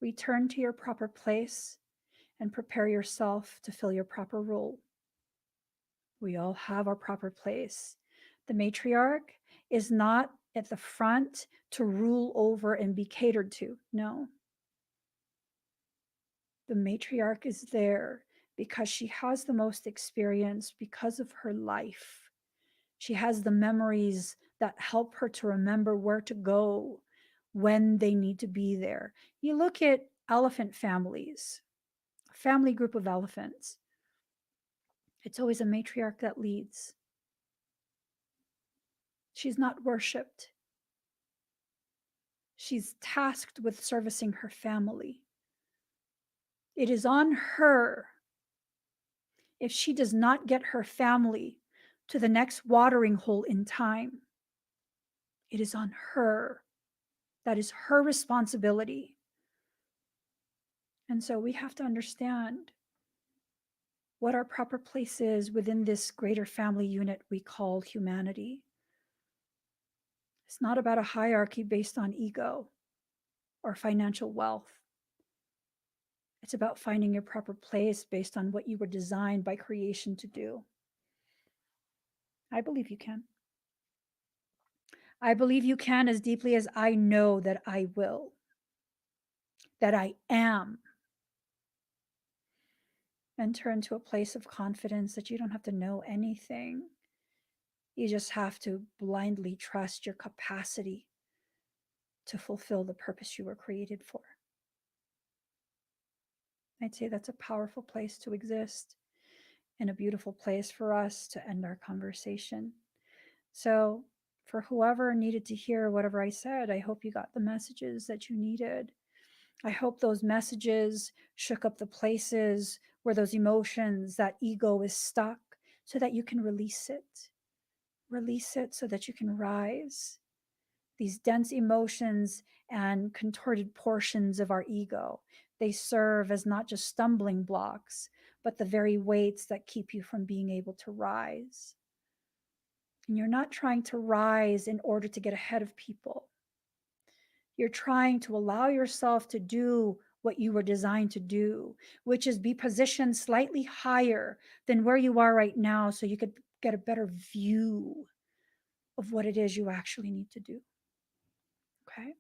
Return to your proper place and prepare yourself to fill your proper role. We all have our proper place. The matriarch is not at the front to rule over and be catered to. No. The matriarch is there because she has the most experience because of her life. She has the memories that help her to remember where to go when they need to be there. You look at elephant families, a family group of elephants. It's always a matriarch that leads. She's not worshipped. She's tasked with servicing her family. It is on her. If she does not get her family to the next watering hole in time, it is on her. That is her responsibility. And so we have to understand what our proper place is within this greater family unit we call humanity. It's not about a hierarchy based on ego or financial wealth. It's about finding your proper place based on what you were designed by creation to do. I believe you can. I believe you can as deeply as I know that I will, that I am. Enter into a place of confidence that you don't have to know anything. You just have to blindly trust your capacity to fulfill the purpose you were created for. I'd say that's a powerful place to exist and a beautiful place for us to end our conversation. So, for whoever needed to hear whatever I said, I hope you got the messages that you needed. I hope those messages shook up the places where those emotions, that ego is stuck, so that you can release it. Release it so that you can rise. These dense emotions and contorted portions of our ego, they serve as not just stumbling blocks, but the very weights that keep you from being able to rise. And you're not trying to rise in order to get ahead of people. You're trying to allow yourself to do what you were designed to do, which is be positioned slightly higher than where you are right now so you could get a better view of what it is you actually need to do. Okay?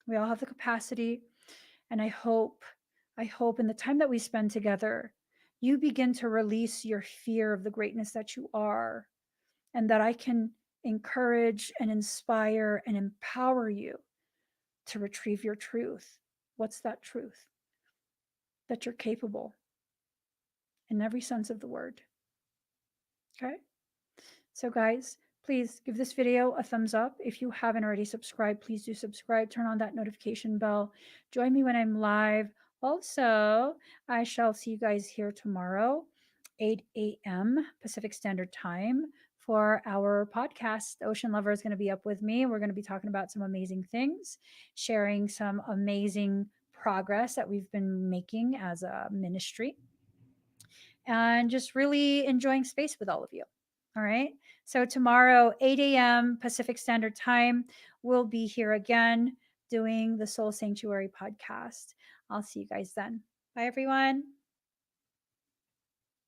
We all have the capacity, and I hope in the time that we spend together, you begin to release your fear of the greatness that you are, and that I can encourage and inspire and empower you to retrieve your truth. What's that truth? That you're capable in every sense of the word. Okay? So, guys, please give this video a thumbs up. If you haven't already subscribed, please do subscribe. Turn on that notification bell. Join me when I'm live. Also, I shall see you guys here tomorrow, 8 a.m. Pacific Standard Time, for our podcast. The Ocean Lover is going to be up with me. We're going to be talking about some amazing things, sharing some amazing progress that we've been making as a ministry, and just really enjoying space with all of you. All right. So tomorrow, 8 a.m. Pacific Standard Time, we'll be here again doing the Soul Sanctuary podcast. I'll see you guys then. Bye, everyone.